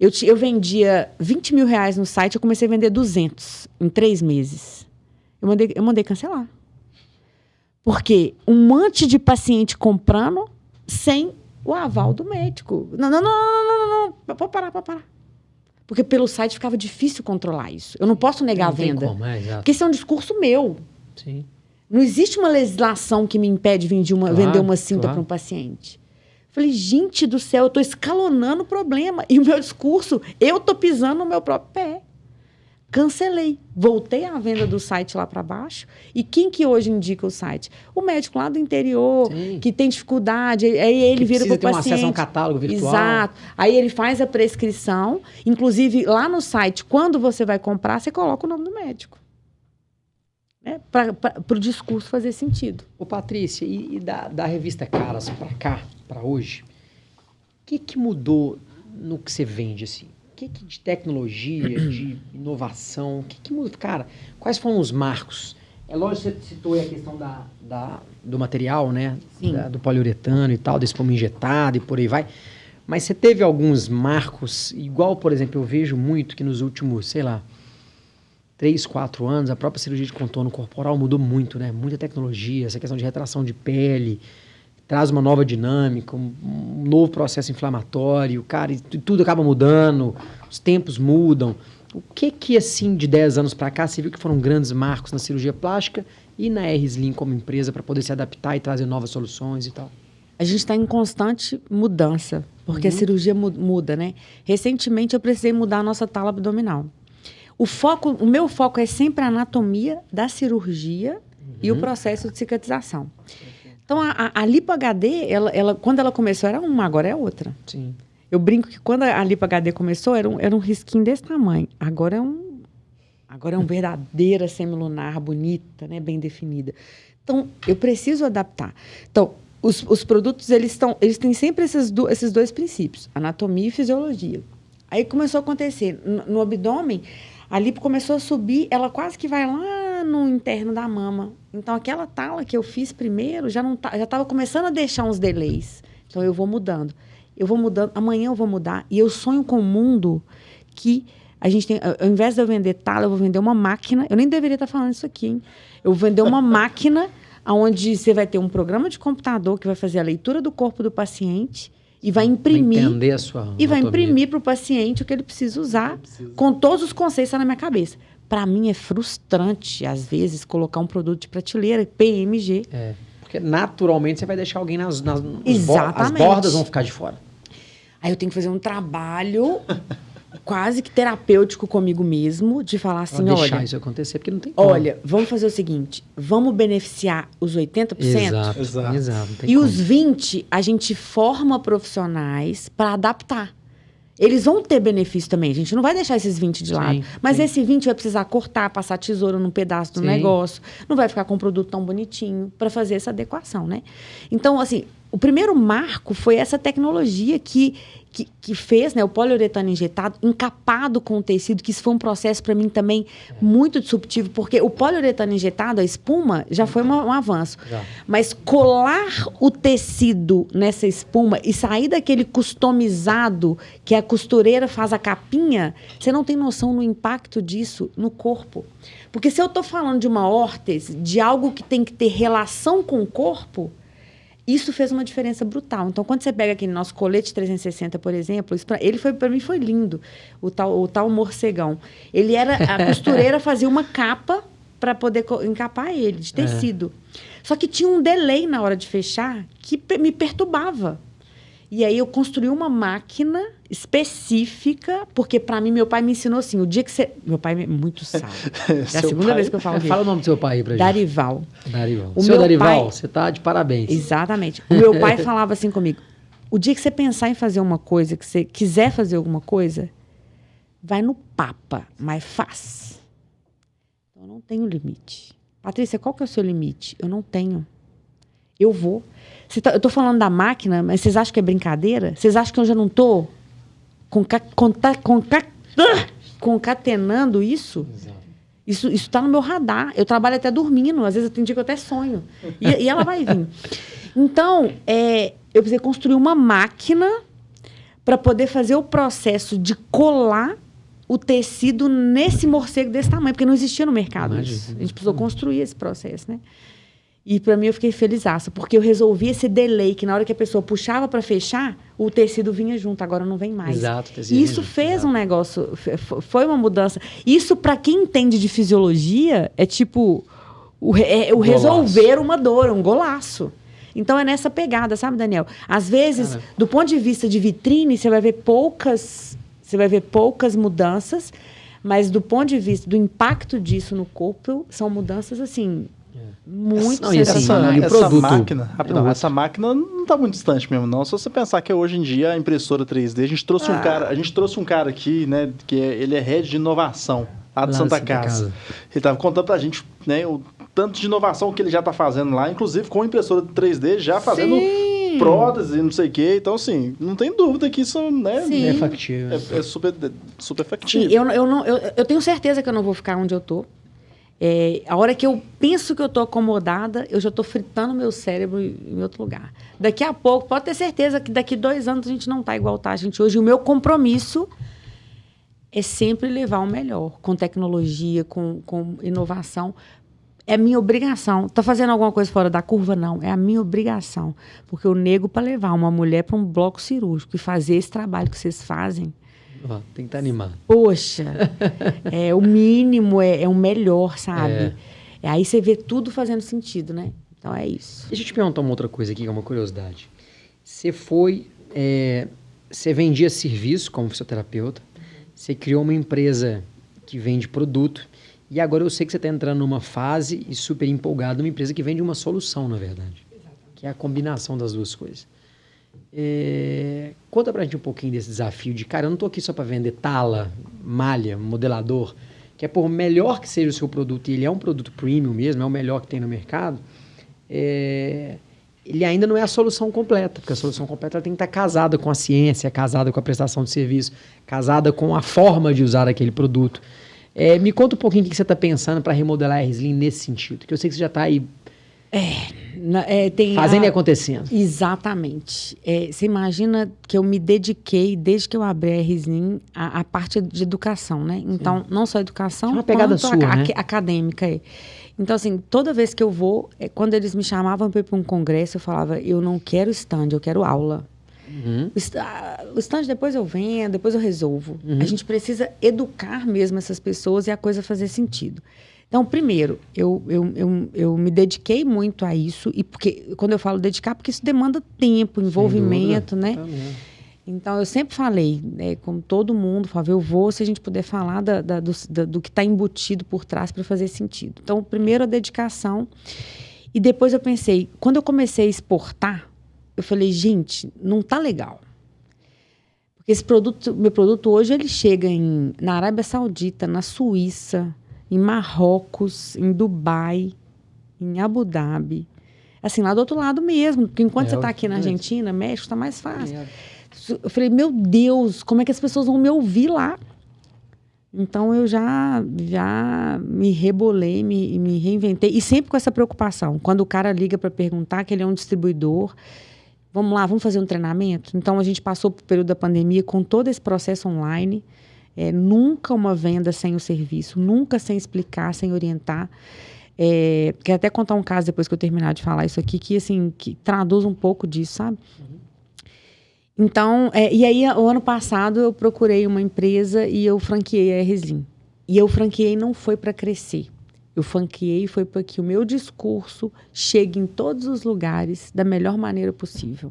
Eu vendia 20 mil reais no site, eu comecei a vender 200 em 3 meses. Eu mandei cancelar. Porque um monte de paciente comprando sem o aval do médico. Não. Pode parar. Porque pelo site ficava difícil controlar isso. Eu não posso negar a venda. Como, porque isso é um discurso meu. Sim. Não existe uma legislação que me impede de vender uma cinta para um paciente. Falei, gente do céu, eu estou escalonando o problema. E o meu discurso, eu estou pisando no meu próprio pé. Cancelei. Voltei a venda do site lá para baixo. E quem que hoje indica o site? O médico lá do interior, Sim. que tem dificuldade. Aí ele vira para o paciente. Ter um acesso a um catálogo virtual. Exato. Aí ele faz a prescrição. Inclusive, lá no site, quando você vai comprar, você coloca o nome do médico. Para o discurso fazer sentido. Ô, Patrícia, e da revista Caras para cá, para hoje, o que mudou no que você vende, assim? O que de tecnologia, de inovação, o que muda? Cara, quais foram os marcos? É lógico que você citou aí a questão do material, né? Do poliuretano e tal, desse fomo injetado e por aí vai. Mas você teve alguns marcos, igual, por exemplo, eu vejo muito que nos últimos, sei lá, 3, 4 anos, a própria cirurgia de contorno corporal mudou muito, né? Muita tecnologia, essa questão de retração de pele, traz uma nova dinâmica, um novo processo inflamatório, cara, e tudo acaba mudando, os tempos mudam. O que assim, de 10 anos para cá, você viu que foram grandes marcos na cirurgia plástica e na RSlim como empresa para poder se adaptar e trazer novas soluções e tal? A gente está em constante mudança, porque a cirurgia muda, né? Recentemente eu precisei mudar a nossa tala abdominal. O meu foco é sempre a anatomia da cirurgia e o processo de cicatrização. Então, a Lipo HD, quando ela começou, era uma, agora é outra. Sim. Eu brinco que quando a Lipo HD começou, era um risquinho desse tamanho. Agora é uma verdadeira semilunar, bonita, né, bem definida. Então, eu preciso adaptar. Então, os produtos, eles têm sempre esses 2 princípios, anatomia e fisiologia. Aí começou a acontecer, no abdômen, a lipo começou a subir, ela quase que vai lá no interno da mama. Então, aquela tala que eu fiz primeiro, já estava começando a deixar uns delays. Então, eu vou mudando. Amanhã eu vou mudar. E eu sonho com um mundo que A gente tem, ao invés de eu vender tala, eu vou vender uma máquina. Eu nem deveria estar falando isso aqui, hein? Eu vou vender uma máquina onde você vai ter um programa de computador que vai fazer a leitura do corpo do paciente e vai imprimir. Vai entender a sua e vai anatomia. imprimir para o paciente o que ele precisa usar, com todos os conceitos na minha cabeça. Para mim é frustrante, às vezes, colocar um produto de prateleira, PMG. Porque naturalmente você vai deixar alguém as Exatamente. bordas vão ficar de fora. Aí eu tenho que fazer um trabalho quase que terapêutico comigo mesmo, de falar assim, Pra deixar olha, isso acontecer, porque não tem como. olha, vamos fazer o seguinte, vamos beneficiar os 80%? Exato. Não tem E como. os 20%, a gente forma profissionais para adaptar. Eles vão ter benefício também. A gente não vai deixar esses 20 de lado. Mas sim. esse 20 vai precisar cortar, passar tesoura num pedaço do Sim. negócio. Não vai ficar com um produto tão bonitinho para fazer essa adequação, né? Então, assim, o primeiro marco foi essa tecnologia que fez, né, o poliuretano injetado encapado com o tecido, que isso foi um processo para mim também muito disruptivo, porque o poliuretano injetado, a espuma, já foi um avanço. Já. Mas colar o tecido nessa espuma e sair daquele customizado que a costureira faz a capinha, você não tem noção do impacto disso no corpo. Porque se eu estou falando de uma órtese, de algo que tem que ter relação com o corpo, isso fez uma diferença brutal. Então, quando você pega aquele nosso colete 360, por exemplo, isso para mim foi lindo, o tal morcegão. Ele era, a costureira fazia uma capa para poder encapar ele, de tecido. Só que tinha um delay na hora de fechar que me perturbava. E aí eu construí uma máquina específica, porque para mim, meu pai me ensinou assim, o dia que você... Meu pai é muito sábio. É a segunda vez que eu falo dele. Fala o nome do seu pai aí pra gente. Darival. O seu Darival, você tá de parabéns. Exatamente. O meu pai falava assim comigo, o dia que você pensar em fazer uma coisa, que você quiser fazer alguma coisa, vai no papa, mas faz. Eu não tenho limite. Patrícia, qual que é o seu limite? Eu não tenho. Eu vou. Eu estou falando da máquina, mas vocês acham que é brincadeira? Vocês acham que eu já não estou concatenando isso? Exato. Isso está no meu radar. Eu trabalho até dormindo. Às vezes tem dia que eu até sonho. E ela vai vir. Então, eu precisei construir uma máquina para poder fazer o processo de colar o tecido nesse morcego desse tamanho, porque não existia no mercado isso. A gente precisou construir esse processo, né? E para mim eu fiquei felizaça, porque eu resolvi esse delay, que na hora que a pessoa puxava para fechar, o tecido vinha junto, agora não vem mais. Exato. E isso fez um negócio, foi uma mudança. Isso, para quem entende de fisiologia, é tipo o resolver uma dor, um golaço. Então é nessa pegada, sabe, Daniel? Às vezes, do ponto de vista de vitrine, você vai ver poucas mudanças, mas do ponto de vista do impacto disso no corpo, são mudanças assim... Muito essa máquina não está muito distante mesmo, não. Se você pensar que hoje em dia a impressora 3D, a gente trouxe um cara aqui, né, ele é head de inovação lá de Santa Casa. Ele estava contando pra gente, né, o tanto de inovação que ele já está fazendo lá, inclusive com impressora 3D já fazendo prótese e não sei o quê. Então, assim, não tem dúvida que isso, né, é factível. É super factível. Sim, eu tenho certeza que eu não vou ficar onde eu tô. A hora que eu penso que eu estou acomodada, eu já estou fritando meu cérebro em outro lugar. Daqui a pouco, pode ter certeza que daqui 2 anos a gente não está igual tá a gente hoje. O meu compromisso é sempre levar o melhor, com tecnologia, com inovação. É minha obrigação. Está fazendo alguma coisa fora da curva? Não. É a minha obrigação. Porque eu nego para levar uma mulher para um bloco cirúrgico e fazer esse trabalho que vocês fazem. Tem que estar animado. Poxa, o mínimo, é o melhor, sabe? Aí você vê tudo fazendo sentido, né? Então é isso. Deixa eu te perguntar uma outra coisa aqui, que é uma curiosidade. Você vendia serviço como fisioterapeuta, você criou uma empresa que vende produto, e agora eu sei que você está entrando numa fase e super empolgado numa empresa que vende uma solução, na verdade. Exatamente. Que é a combinação das duas coisas. Conta pra gente um pouquinho desse desafio de, cara, eu não tô aqui só para vender tala, malha, modelador, que é por melhor que seja o seu produto, e ele é um produto premium mesmo, é o melhor que tem no mercado, ele ainda não é a solução completa, porque a solução completa ela tem que estar casada com a ciência, casada com a prestação de serviço, casada com a forma de usar aquele produto. Me conta um pouquinho o que você está pensando para remodelar a R-Slim nesse sentido, que eu sei que você já está aí Fazendo e acontecendo. Exatamente. Você imagina que eu me dediquei, desde que eu abri a RSLIM, a parte de educação, né? Então, não só educação, uma pegada quanto sua, né? acadêmica. Então, assim, toda vez que eu vou, quando eles me chamavam para ir para um congresso, eu falava, eu não quero stand, eu quero aula. Uhum. O stand depois eu vendo, depois eu resolvo. A gente precisa educar mesmo essas pessoas e a coisa fazer sentido. Então, primeiro, eu me dediquei muito a isso, e porque quando eu falo dedicar, porque isso demanda tempo, envolvimento, né? Então, eu sempre falei, né, como todo mundo, falava, eu vou se a gente puder falar do que está embutido por trás para fazer sentido. Então, primeiro a dedicação, e depois eu pensei, quando eu comecei a exportar, eu falei, gente, não tá legal. Porque meu produto hoje, ele chega na Arábia Saudita, na Suíça, em Marrocos, em Dubai, em Abu Dhabi. Assim, lá do outro lado mesmo. Porque enquanto você está aqui na Argentina, México, está mais fácil. Eu falei, meu Deus, como é que as pessoas vão me ouvir lá? Então, eu já me rebolei, me reinventei. E sempre com essa preocupação. Quando o cara liga para perguntar que ele é um distribuidor, vamos lá, vamos fazer um treinamento? Então, a gente passou pelo período da pandemia com todo esse processo online. Nunca uma venda sem o serviço, nunca sem explicar, sem orientar. Quero até contar um caso depois que eu terminar de falar isso aqui, que traduz um pouco disso, sabe? Então, e aí, o ano passado, eu procurei uma empresa e eu franqueei a RSLIM. E eu franqueei não foi para crescer. Eu franqueei foi para que o meu discurso chegue em todos os lugares da melhor maneira possível.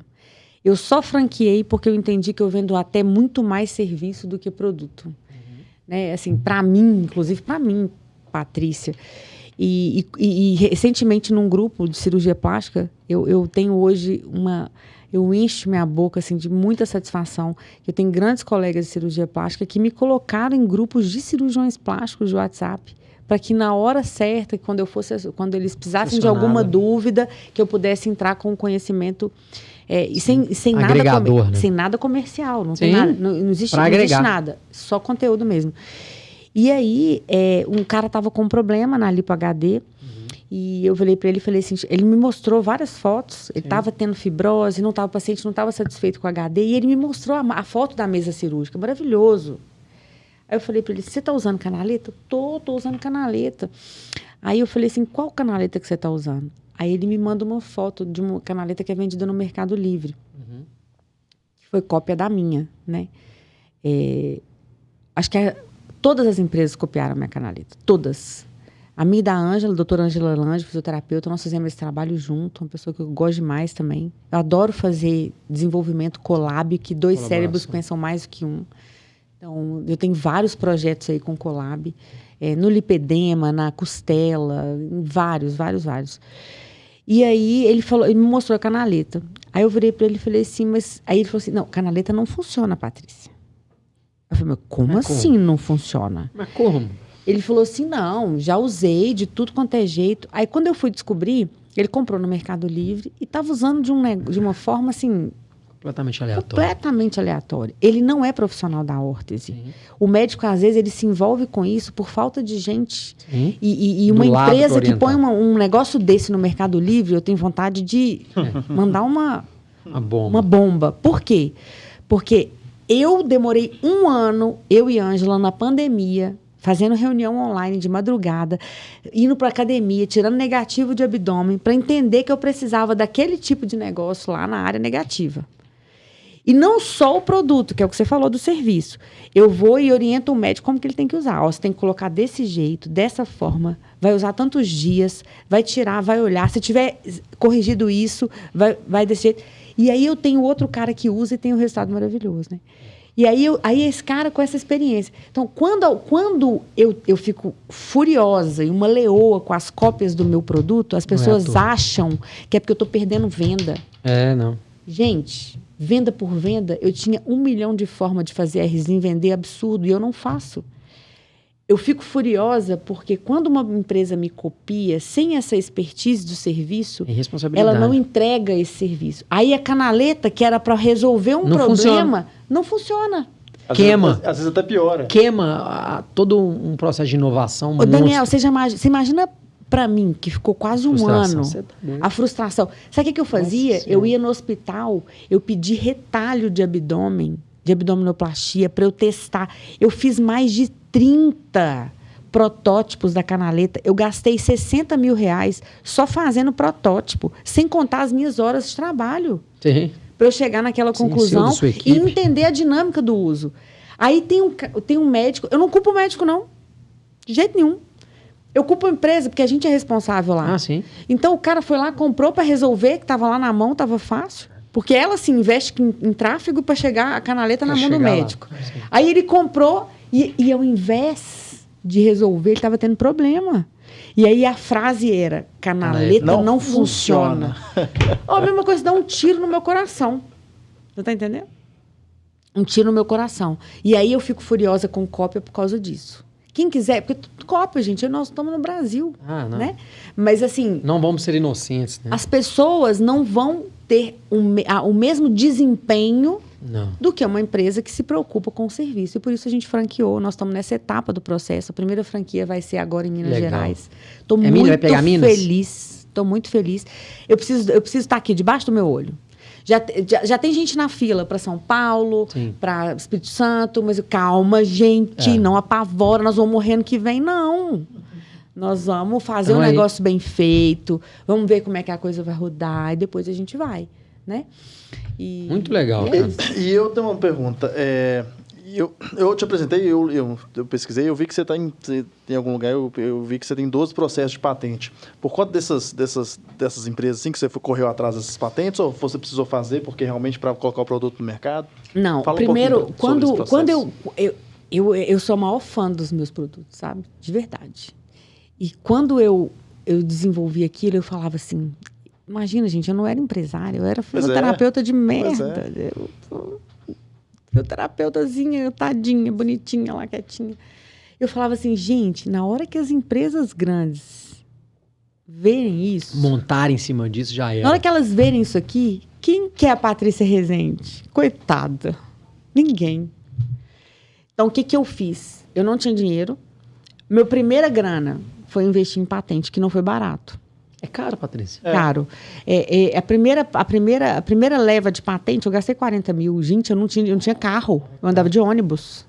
Eu só franqueei porque eu entendi que eu vendo até muito mais serviço do que produto. Né? Assim, para mim, inclusive para mim, Patrícia. E recentemente, num grupo de cirurgia plástica, eu tenho hoje eu encho minha boca assim, de muita satisfação. Eu tenho grandes colegas de cirurgia plástica que me colocaram em grupos de cirurgiões plásticos de WhatsApp, para que na hora certa, quando eles precisassem de alguma dúvida, que eu pudesse entrar com o conhecimento... e sem agregador, nada, né? Sem nada comercial, não tem nada, não existe nada, só conteúdo mesmo. E aí, um cara estava com um problema na lipo HD, e eu falei para ele, falei assim, ele me mostrou várias fotos, ele estava tendo fibrose, o paciente não estava satisfeito com o HD, e ele me mostrou a foto da mesa cirúrgica, maravilhoso. Aí eu falei para ele, você está usando canaleta? Tô usando canaleta. Aí eu falei assim, qual canaleta que você está usando? Aí ele me manda uma foto de uma canaleta que é vendida no Mercado Livre. Que foi cópia da minha, né? Acho que todas as empresas copiaram a minha canaleta. Todas. A minha e da Ângela, a doutora Ângela Lange, fisioterapeuta, nós fizemos esse trabalho junto, uma pessoa que eu gosto demais também. Eu adoro fazer desenvolvimento collab, que dois cérebros pensam mais do que um. Então, eu tenho vários projetos aí com collab. No lipedema, na costela, vários. E aí, ele me mostrou a canaleta. Aí eu virei para ele e falei assim, mas... Aí ele falou assim, não, canaleta não funciona, Patrícia. Eu falei, mas como assim não funciona? Mas como? Ele falou assim, não, já usei de tudo quanto é jeito. Aí, quando eu fui descobrir, ele comprou no Mercado Livre e estava usando de uma forma, assim... Completamente aleatória. Ele não é profissional da órtese. O médico, às vezes, ele se envolve com isso por falta de gente. E uma empresa que põe um negócio desse no Mercado Livre, eu tenho vontade de mandar uma bomba. Por quê? Porque eu demorei 1 ano, eu e Ângela, na pandemia, fazendo reunião online de madrugada, indo para academia, tirando negativo de abdômen, para entender que eu precisava daquele tipo de negócio lá na área negativa. E não só o produto, que é o que você falou do serviço. Eu vou e oriento o médico como que ele tem que usar. Você tem que colocar desse jeito, dessa forma, vai usar tantos dias, vai tirar, vai olhar. Se tiver corrigido isso, vai desse jeito. E aí eu tenho outro cara que usa e tem um resultado maravilhoso, né? E aí esse cara com essa experiência. Então, quando eu fico furiosa e uma leoa com as cópias do meu produto, as pessoas acham que é porque eu estou perdendo venda. Não. Gente, venda por venda, eu tinha 1 milhão de formas de fazer RSLIM vender absurdo e eu não faço. Eu fico furiosa porque quando uma empresa me copia sem essa expertise do serviço, ela não entrega esse serviço. Aí a canaleta, que era para resolver um problema, não funciona. Queima. Às vezes até piora. Queima todo um processo de inovação. Ô, Daniel, você imagina para mim, que ficou quase um ano, a frustração. Sabe o que eu fazia? Eu ia no hospital, eu pedi retalho de abdômen, de abdominoplastia, para eu testar. Eu fiz mais de 30 protótipos da canaleta. Eu gastei 60 mil reais só fazendo protótipo, sem contar as minhas horas de trabalho. Sim. Para eu chegar naquela conclusão e entender a dinâmica do uso. Aí tem um médico, eu não culpo o médico, não, de jeito nenhum. Eu culpo a empresa, porque a gente é responsável lá. Ah, sim. Então, o cara foi lá, comprou para resolver, que estava lá na mão, estava fácil. Porque ela se investe em tráfego para chegar a canaleta na mão do médico. Aí ele comprou e ao invés de resolver, ele estava tendo problema. E aí a frase era, canaleta não funciona. A mesma coisa, dá um tiro no meu coração. Você tá entendendo? Um tiro no meu coração. E aí eu fico furiosa com cópia por causa disso. Quem quiser, porque cópia, gente, nós estamos no Brasil, né? Mas assim... Não vamos ser inocentes, né? As pessoas não vão ter o mesmo desempenho do que uma empresa que se preocupa com o serviço. E por isso a gente franqueou. Nós estamos nessa etapa do processo. A primeira franquia vai ser agora em Minas Gerais. Estou muito feliz. Estou muito feliz. Eu preciso estar aqui, debaixo do meu olho. Já tem gente na fila para São Paulo, para Espírito Santo, mas calma, gente, não apavora, nós vamos morrer ano que vem, não. Nós vamos fazer um negócio bem feito, vamos ver como é que a coisa vai rodar, e depois a gente vai, né? Muito legal. E eu tenho uma pergunta. Eu te apresentei, eu pesquisei, eu vi que você está em algum lugar, eu vi que você tem 12 processos de patente. Por conta dessas empresas, assim, que você correu atrás dessas patentes, ou você precisou fazer porque realmente para colocar o produto no mercado? Não, primeiro, quando eu sou a maior fã dos meus produtos, sabe? De verdade. E quando eu desenvolvi aquilo, eu falava assim, imagina, gente, eu não era empresária, eu era fisioterapeuta de merda. Terapeutazinha, tadinha, bonitinha lá, quietinha. Eu falava assim, gente, na hora que as empresas grandes verem isso... Montarem em cima disso já era. Na hora que elas verem isso aqui, quem que é a Patrícia Rezende? Coitada. Ninguém. Então, o que eu fiz? Eu não tinha dinheiro. Minha primeira grana foi investir em patente, que não foi barato. É caro, Patrícia? Caro. A primeira leva de patente, eu gastei 40 mil. Gente, eu não tinha carro. Eu andava de ônibus.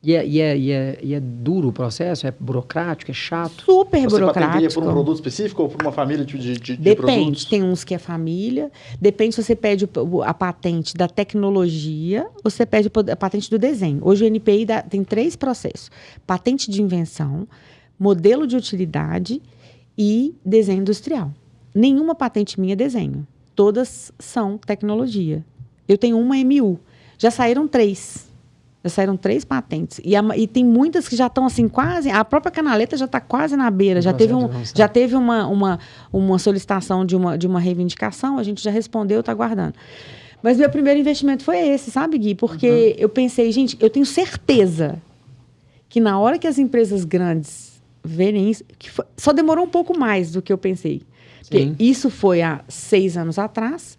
E é duro o processo? É burocrático? É chato? Super burocrático. Você patenteia por um produto específico ou por uma família de Depende. produtos? Tem uns que é família. Depende se você pede a patente da tecnologia ou se você pede a patente do desenho. Hoje o NPI tem 3 processos. Patente de invenção, modelo de utilidade e desenho industrial. Nenhuma patente minha é desenho. Todas são tecnologia. Eu tenho uma MU. Já saíram 3. Já saíram 3 patentes. E tem muitas que já estão assim, quase... A própria canaleta já está quase na beira. Já teve uma solicitação de uma reivindicação, a gente já respondeu, está aguardando. Mas meu primeiro investimento foi esse, sabe, Gui? Porque eu pensei, gente, eu tenho certeza que na hora que as empresas grandes verem isso, só demorou um pouco mais do que eu pensei. Porque isso foi há 6 anos atrás.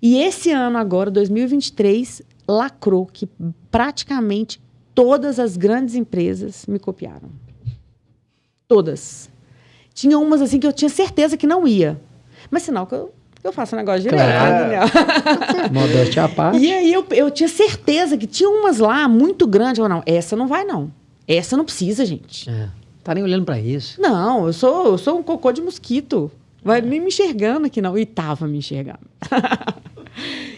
E esse ano agora, 2023, lacrou que praticamente todas as grandes empresas me copiaram. Todas. Tinha umas assim que eu tinha certeza que não ia. Mas sinal que eu faço um negócio direito, né, Daniel? Modéstia à parte. E aí eu tinha certeza que tinha umas lá muito grandes. Eu falei, não, essa não vai não. Essa não precisa, gente. Tá nem olhando para isso. Não, eu sou um cocô de mosquito. Vai nem me enxergando aqui, não. E tava me enxergando.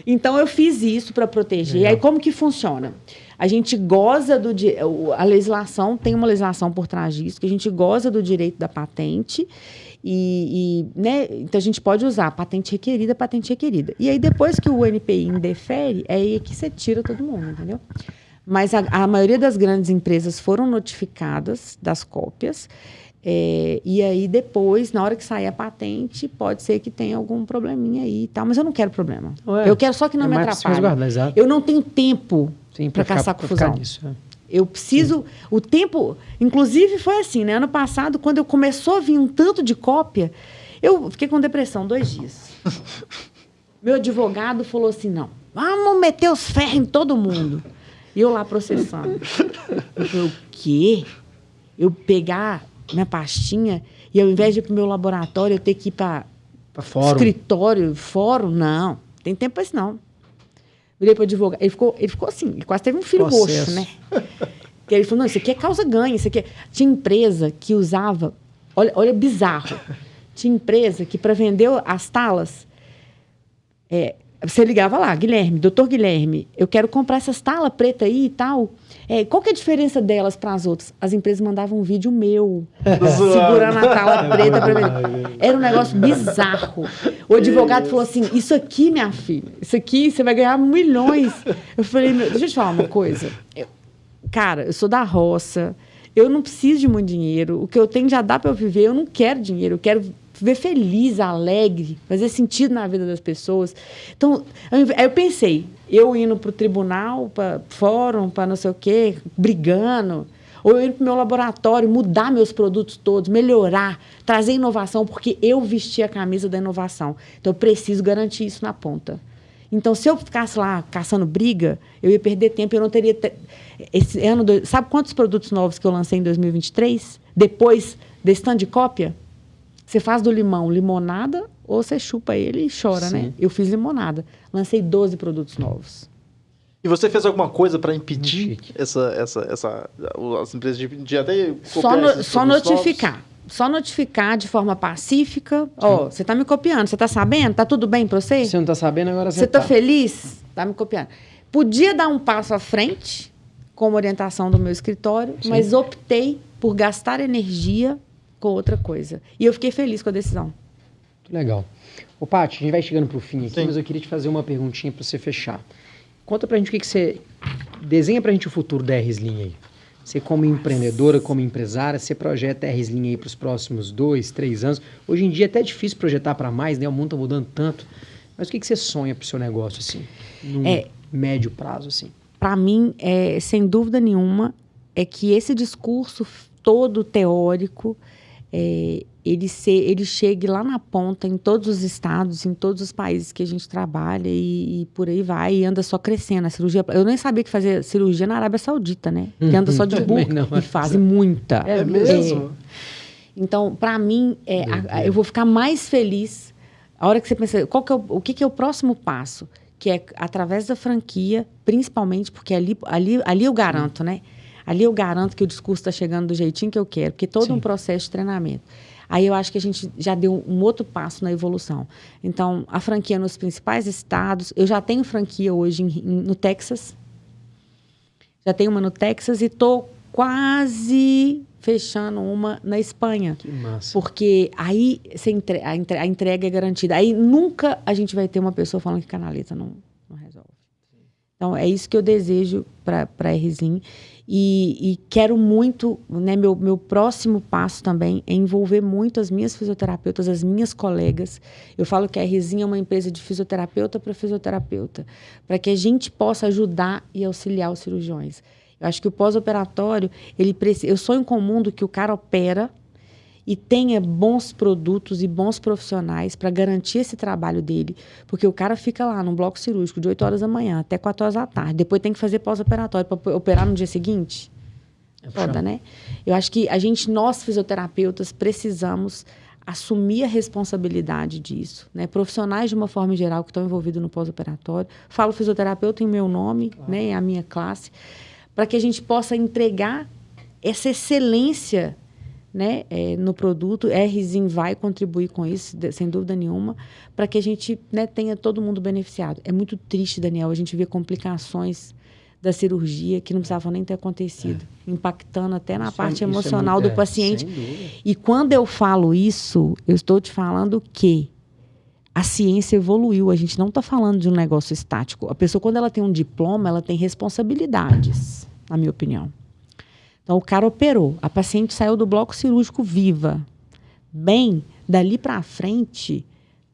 Então, eu fiz isso para proteger. E aí, como que funciona? A gente goza a legislação, tem uma legislação por trás disso, que a gente goza do direito da patente. Né? Então, a gente pode usar patente requerida. E aí, depois que o NPI indefere, é aí que você tira todo mundo, entendeu? Mas a maioria das grandes empresas foram notificadas das cópias. E aí, depois, na hora que sair a patente, pode ser que tenha algum probleminha aí e tal. Mas eu não quero problema. Eu quero só que não me atrapalhe. Eu não tenho tempo para caçar confusão. Eu preciso... O tempo... Inclusive, foi assim, né? Ano passado, quando começou a vir um tanto de cópia, eu fiquei com depressão 2 dias. Meu advogado falou assim, não, vamos meter os ferros em todo mundo. E eu lá processando. Eu falei, o quê? Eu pegar minha pastinha E ao invés de ir para o meu laboratório, eu ter que ir para escritório, fórum, não. Tem tempo para isso, não. Virei para o advogado. Ele ficou assim, ele quase teve um filho roxo, né? Que ele falou, não, isso aqui é causa ganha, isso aqui é... Tinha empresa que usava... Olha, bizarro. Tinha empresa que, para vender as talas, você ligava lá, Guilherme, doutor Guilherme, eu quero comprar essas talas preta aí e tal. Qual que é a diferença delas para as outras? As empresas mandavam um vídeo meu, segurando a tala preta para vender. Era um negócio bizarro. O advogado falou assim, isso aqui, minha filha, isso aqui você vai ganhar milhões. Eu falei, deixa eu te falar uma coisa. Cara, eu sou da roça, eu não preciso de muito dinheiro, o que eu tenho já dá para eu viver, eu não quero dinheiro, eu quero viver feliz, alegre, fazer sentido na vida das pessoas. Então, aí eu pensei, eu indo para o tribunal, para fórum, para não sei o quê, brigando, ou eu indo para o meu laboratório, mudar meus produtos todos, melhorar, trazer inovação, porque eu vesti a camisa da inovação. Então, eu preciso garantir isso na ponta. Então, se eu ficasse lá caçando briga, eu ia perder tempo, eu não teria... Esse ano, sabe quantos produtos novos que eu lancei em 2023? Depois desse tanto de cópia? Você faz do limão limonada ou você chupa ele e chora, né? Eu fiz limonada. Lancei 12 produtos novos. E você fez alguma coisa para impedir as empresas de até copiar só notificar. Novos? Só notificar de forma pacífica. Você está me copiando, você está sabendo? Está tudo bem para você? Você não está sabendo, agora você está feliz? Está me copiando. Podia dar um passo à frente, como orientação do meu escritório, mas optei por gastar energia com outra coisa. E eu fiquei feliz com a decisão. Muito legal. Ô, Paty, a gente vai chegando para o fim aqui, mas eu queria te fazer uma perguntinha para você fechar. Conta para a gente o que você... Desenha para a gente o futuro da R-Slim aí. Você como empreendedora, como empresária, você projeta a R-Slim aí para os próximos 2, 3 anos. Hoje em dia é até difícil projetar para mais, né? O mundo está mudando tanto. Mas o que você sonha para o seu negócio, assim? Num médio prazo, assim? Para mim, sem dúvida nenhuma, é que esse discurso todo teórico, ele chegue lá na ponta, em todos os estados, em todos os países que a gente trabalha e por aí vai, e anda só crescendo. A cirurgia, eu nem sabia que fazia cirurgia na Arábia Saudita, né? Que anda só de book e fazem muita. É mesmo? Então, para mim, eu vou ficar mais feliz a hora que você pensa, o que é o próximo passo? Que é através da franquia, principalmente, porque ali eu garanto, né? Ali eu garanto que o discurso está chegando do jeitinho que eu quero, porque todo um processo de treinamento. Aí eu acho que a gente já deu um outro passo na evolução. Então, a franquia nos principais estados, eu já tenho franquia hoje no Texas, já tenho uma no Texas e estou quase fechando uma na Espanha. Que massa. Porque aí a entrega é garantida. Aí nunca a gente vai ter uma pessoa falando que canaleta não resolve. Então, é isso que eu desejo para a R-Slim. E quero muito, né, meu próximo passo também é envolver muito as minhas fisioterapeutas, as minhas colegas. Eu falo que a R-Slim é uma empresa de fisioterapeuta para fisioterapeuta, para que a gente possa ajudar e auxiliar os cirurgiões. Eu acho que o pós-operatório, eu sonho com um mundo que o cara opera e tenha bons produtos e bons profissionais para garantir esse trabalho dele. Porque o cara fica lá num bloco cirúrgico de 8 horas da manhã até 4 horas da tarde. Depois tem que fazer pós-operatório para operar no dia seguinte. Foda, né? Eu acho que nós fisioterapeutas, precisamos assumir a responsabilidade disso, né? Profissionais, de uma forma geral, que estão envolvidos no pós-operatório. Falo fisioterapeuta em meu nome, né? Em a minha classe, para que a gente possa entregar essa excelência, né, no produto. A R-Slim vai contribuir com isso, sem dúvida nenhuma, para que a gente, né, tenha todo mundo beneficiado. É muito triste, Daniel, a gente ver complicações da cirurgia que não precisavam nem ter acontecido, impactando até na parte emocional do paciente. E quando eu falo isso, eu estou te falando que a ciência evoluiu. A gente não está falando de um negócio estático. A pessoa, quando ela tem um diploma, ela tem responsabilidades, na minha opinião. Então, o cara operou, a paciente saiu do bloco cirúrgico viva. Bem, dali para frente,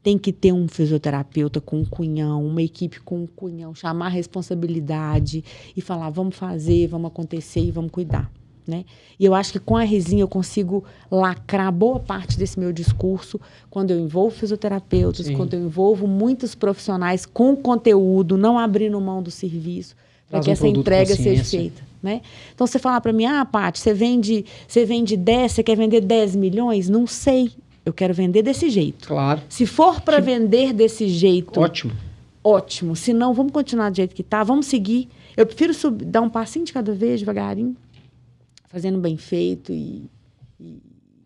tem que ter um fisioterapeuta com um cunhão, uma equipe com um cunhão, chamar a responsabilidade e falar, vamos fazer, vamos acontecer e vamos cuidar, né? E eu acho que com a R-Slim eu consigo lacrar boa parte desse meu discurso quando eu envolvo fisioterapeutas, quando eu envolvo muitos profissionais com conteúdo, não abrindo mão do serviço, para que essa entrega seja feita. né? Então, você falar para mim, Paty, você vende 10, você quer vender 10 milhões? Não sei. Eu quero vender desse jeito. Claro. Se for para vender desse jeito... Ótimo. Se não, vamos continuar do jeito que está, vamos seguir. Eu prefiro dar um passinho de cada vez, devagarinho, fazendo bem feito e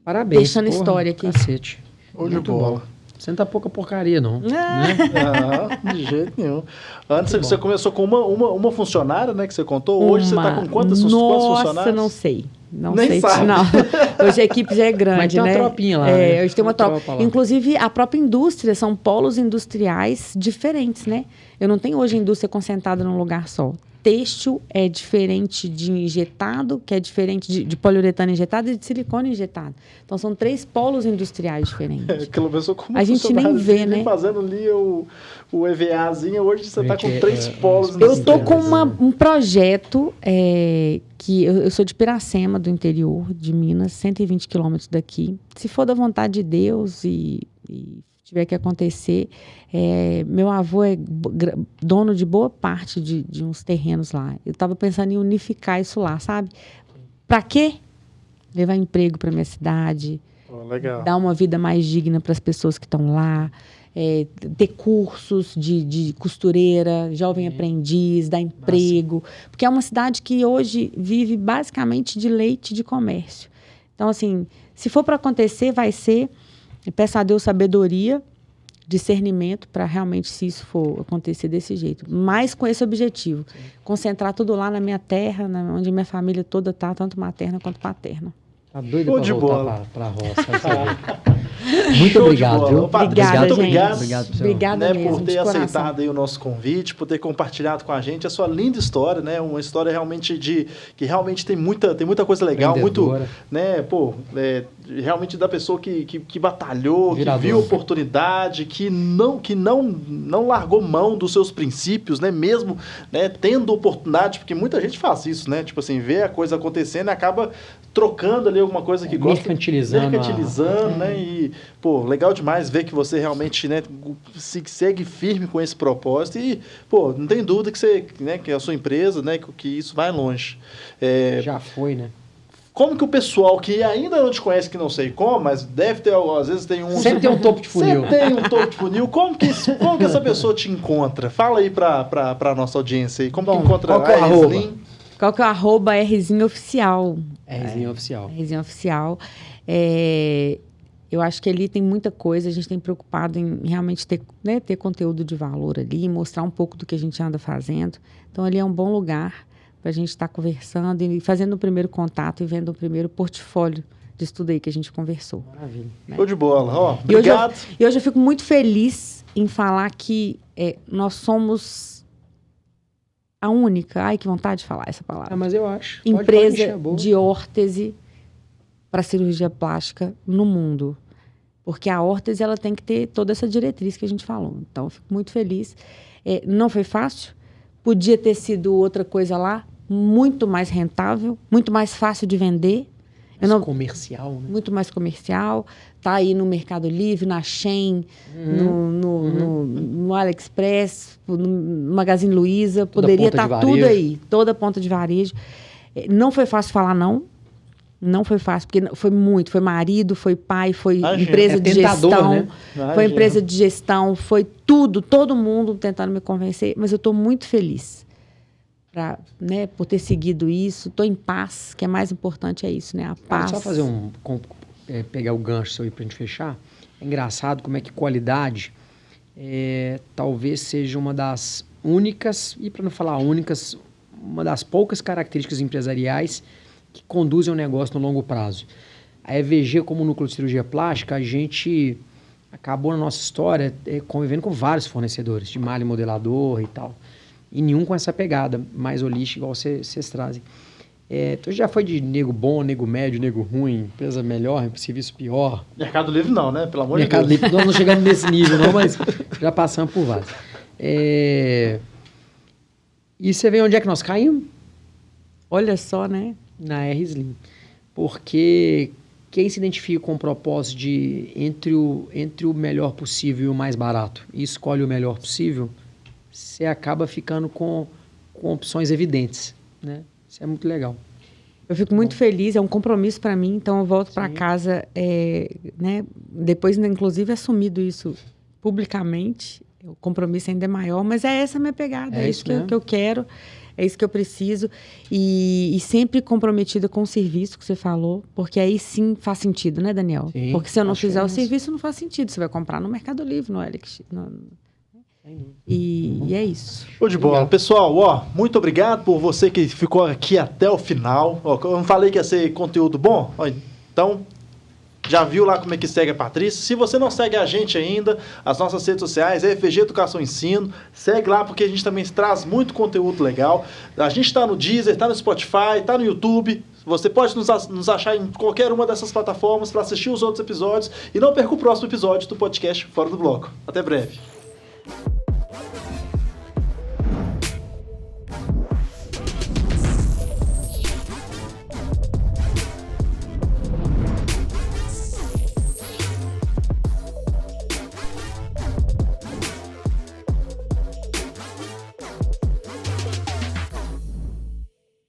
parabéns, deixando história aqui. Cacete. Muito bola. Você não tá pouca porcaria, não. Não, de jeito nenhum. Antes você começou com uma funcionária, né, que você contou. Hoje você tá com quantos funcionários? Nossa, não sei. Não Nem sei. sabe. Não. Hoje a equipe já é grande, mas tem uma tropinha lá, né? Hoje tem uma tropa. Lá. Inclusive, a própria indústria, são polos industriais diferentes, né? Eu não tenho hoje a indústria concentrada num lugar só. Têxtil é diferente de injetado, que é diferente de poliuretano injetado e de silicone injetado. Então, são 3 polos industriais diferentes. Aquela pessoa como a gente nem vê, né? Fazendo ali o EVAzinho, hoje você está com 3 polos industriais. Eu estou com um projeto que eu sou de Piracema, do interior de Minas, 120 quilômetros daqui. Se for da vontade de Deus e tiver que acontecer, meu avô é dono de boa parte de uns terrenos lá. Eu estava pensando em unificar isso lá, sabe? Para quê? Levar emprego para minha cidade, legal. Dar uma vida mais digna para as pessoas que estão lá, ter cursos de costureira, jovem aprendiz, dar emprego. Nossa. Porque é uma cidade que hoje vive basicamente de leite de comércio. Então, assim, se for para acontecer, vai ser... Eu peço a Deus sabedoria, discernimento para realmente, se isso for acontecer desse jeito. Mas com esse objetivo. Sim. Concentrar tudo lá na minha terra, onde minha família toda está, tanto materna quanto paterna. Tá doido para voltar para a roça. Muito obrigado, viu? Obrigada, muito gente. Obrigada mesmo, por ter aceitado aí o nosso convite, por ter compartilhado com a gente a sua linda história, né? Uma história realmente que realmente tem muita coisa legal, muito, né? Realmente da pessoa que batalhou, que viu oportunidade, que não largou mão dos seus princípios, né? Mesmo, né, tendo oportunidade, porque muita gente faz isso, né? Tipo assim, vê a coisa acontecendo e acaba trocando ali alguma coisa que gosta. Mercantilizando, né? E, legal demais ver que você realmente, né, segue firme com esse propósito e, não tem dúvida que você, né, que a sua empresa, né, que isso vai longe. Já foi, né? Como que o pessoal que ainda não te conhece, que não sei como, mas deve ter, às vezes tem um... Sempre tem um topo de funil. Sempre tem um topo de funil. Como que essa pessoa te encontra? Fala aí pra nossa audiência aí. Como que encontra a Rzinho? Qual que é o @Rzinho Oficial? Rzinho Oficial. Rzinho Oficial. Eu acho que ali tem muita coisa, a gente tem preocupado em realmente ter conteúdo de valor ali, mostrar um pouco do que a gente anda fazendo. Então, ali é um bom lugar para a gente estar conversando e fazendo o primeiro contato e vendo o primeiro portfólio de estudo aí que a gente conversou. Maravilha. Né? Show de bola. Obrigado. E hoje eu fico muito feliz em falar que nós somos a única... Ai, que vontade de falar essa palavra. Mas eu acho. Empresa de órtese para cirurgia plástica no mundo. Porque a órtese ela tem que ter toda essa diretriz que a gente falou. Então, eu fico muito feliz. Não foi fácil. Podia ter sido outra coisa lá, muito mais rentável, muito mais fácil de vender. Comercial, né? Muito mais comercial. Está aí no Mercado Livre, na Shein, no AliExpress, no Magazine Luiza. Poderia estar tudo aí, toda a ponta de varejo. Não foi fácil falar não. Não foi fácil, porque foi marido, foi pai, foi empresa de gestão, né? Foi empresa de gestão, foi tudo, todo mundo tentando me convencer, mas eu estou muito feliz por ter seguido isso, estou em paz, que é mais importante, é isso, né? A paz. Só fazer pegar o gancho seu aí para a gente fechar. É engraçado como é que qualidade talvez seja uma das únicas, e para não falar únicas, uma das poucas características empresariais que conduzem o negócio no longo prazo. A EVG, como núcleo de cirurgia plástica, a gente acabou na nossa história convivendo com vários fornecedores de malha e modelador e tal. E nenhum com essa pegada mais holística, igual vocês trazem. Então já foi de nego bom, nego médio, nego ruim, empresa melhor, serviço pior. Mercado Livre não, né? Pelo amor de Deus. Mercado Livre, nós não chegamos nesse nível, não, mas já passamos por vários. E você vê onde é que nós caímos? Olha só, né? Na R-Slim. Porque quem se identifica com o propósito de entre o melhor possível e o mais barato e escolhe o melhor possível, você acaba ficando com opções evidentes, né? Isso é muito legal. Eu fico muito feliz, é um compromisso para mim, então eu volto para casa, né? Depois, inclusive, assumido isso publicamente, o compromisso ainda é maior, mas é essa a minha pegada, é isso que eu quero, é isso que eu preciso, e sempre comprometida com o serviço que você falou, porque aí sim faz sentido, né, Daniel? Sim, porque se eu não fizer o serviço, não faz sentido, você vai comprar no Mercado Livre, no OLX, e é isso. Show de bola. Pessoal, muito obrigado por você que ficou aqui até o final. Eu não falei que ia ser conteúdo bom? Então, já viu lá como é que segue a Patrícia? Se você não segue a gente ainda, as nossas redes sociais é FG Educação e Ensino. Segue lá porque a gente também traz muito conteúdo legal. A gente está no Deezer, está no Spotify, está no YouTube. Você pode nos achar em qualquer uma dessas plataformas para assistir os outros episódios. E não perca o próximo episódio do podcast Fora do Bloco. Até breve.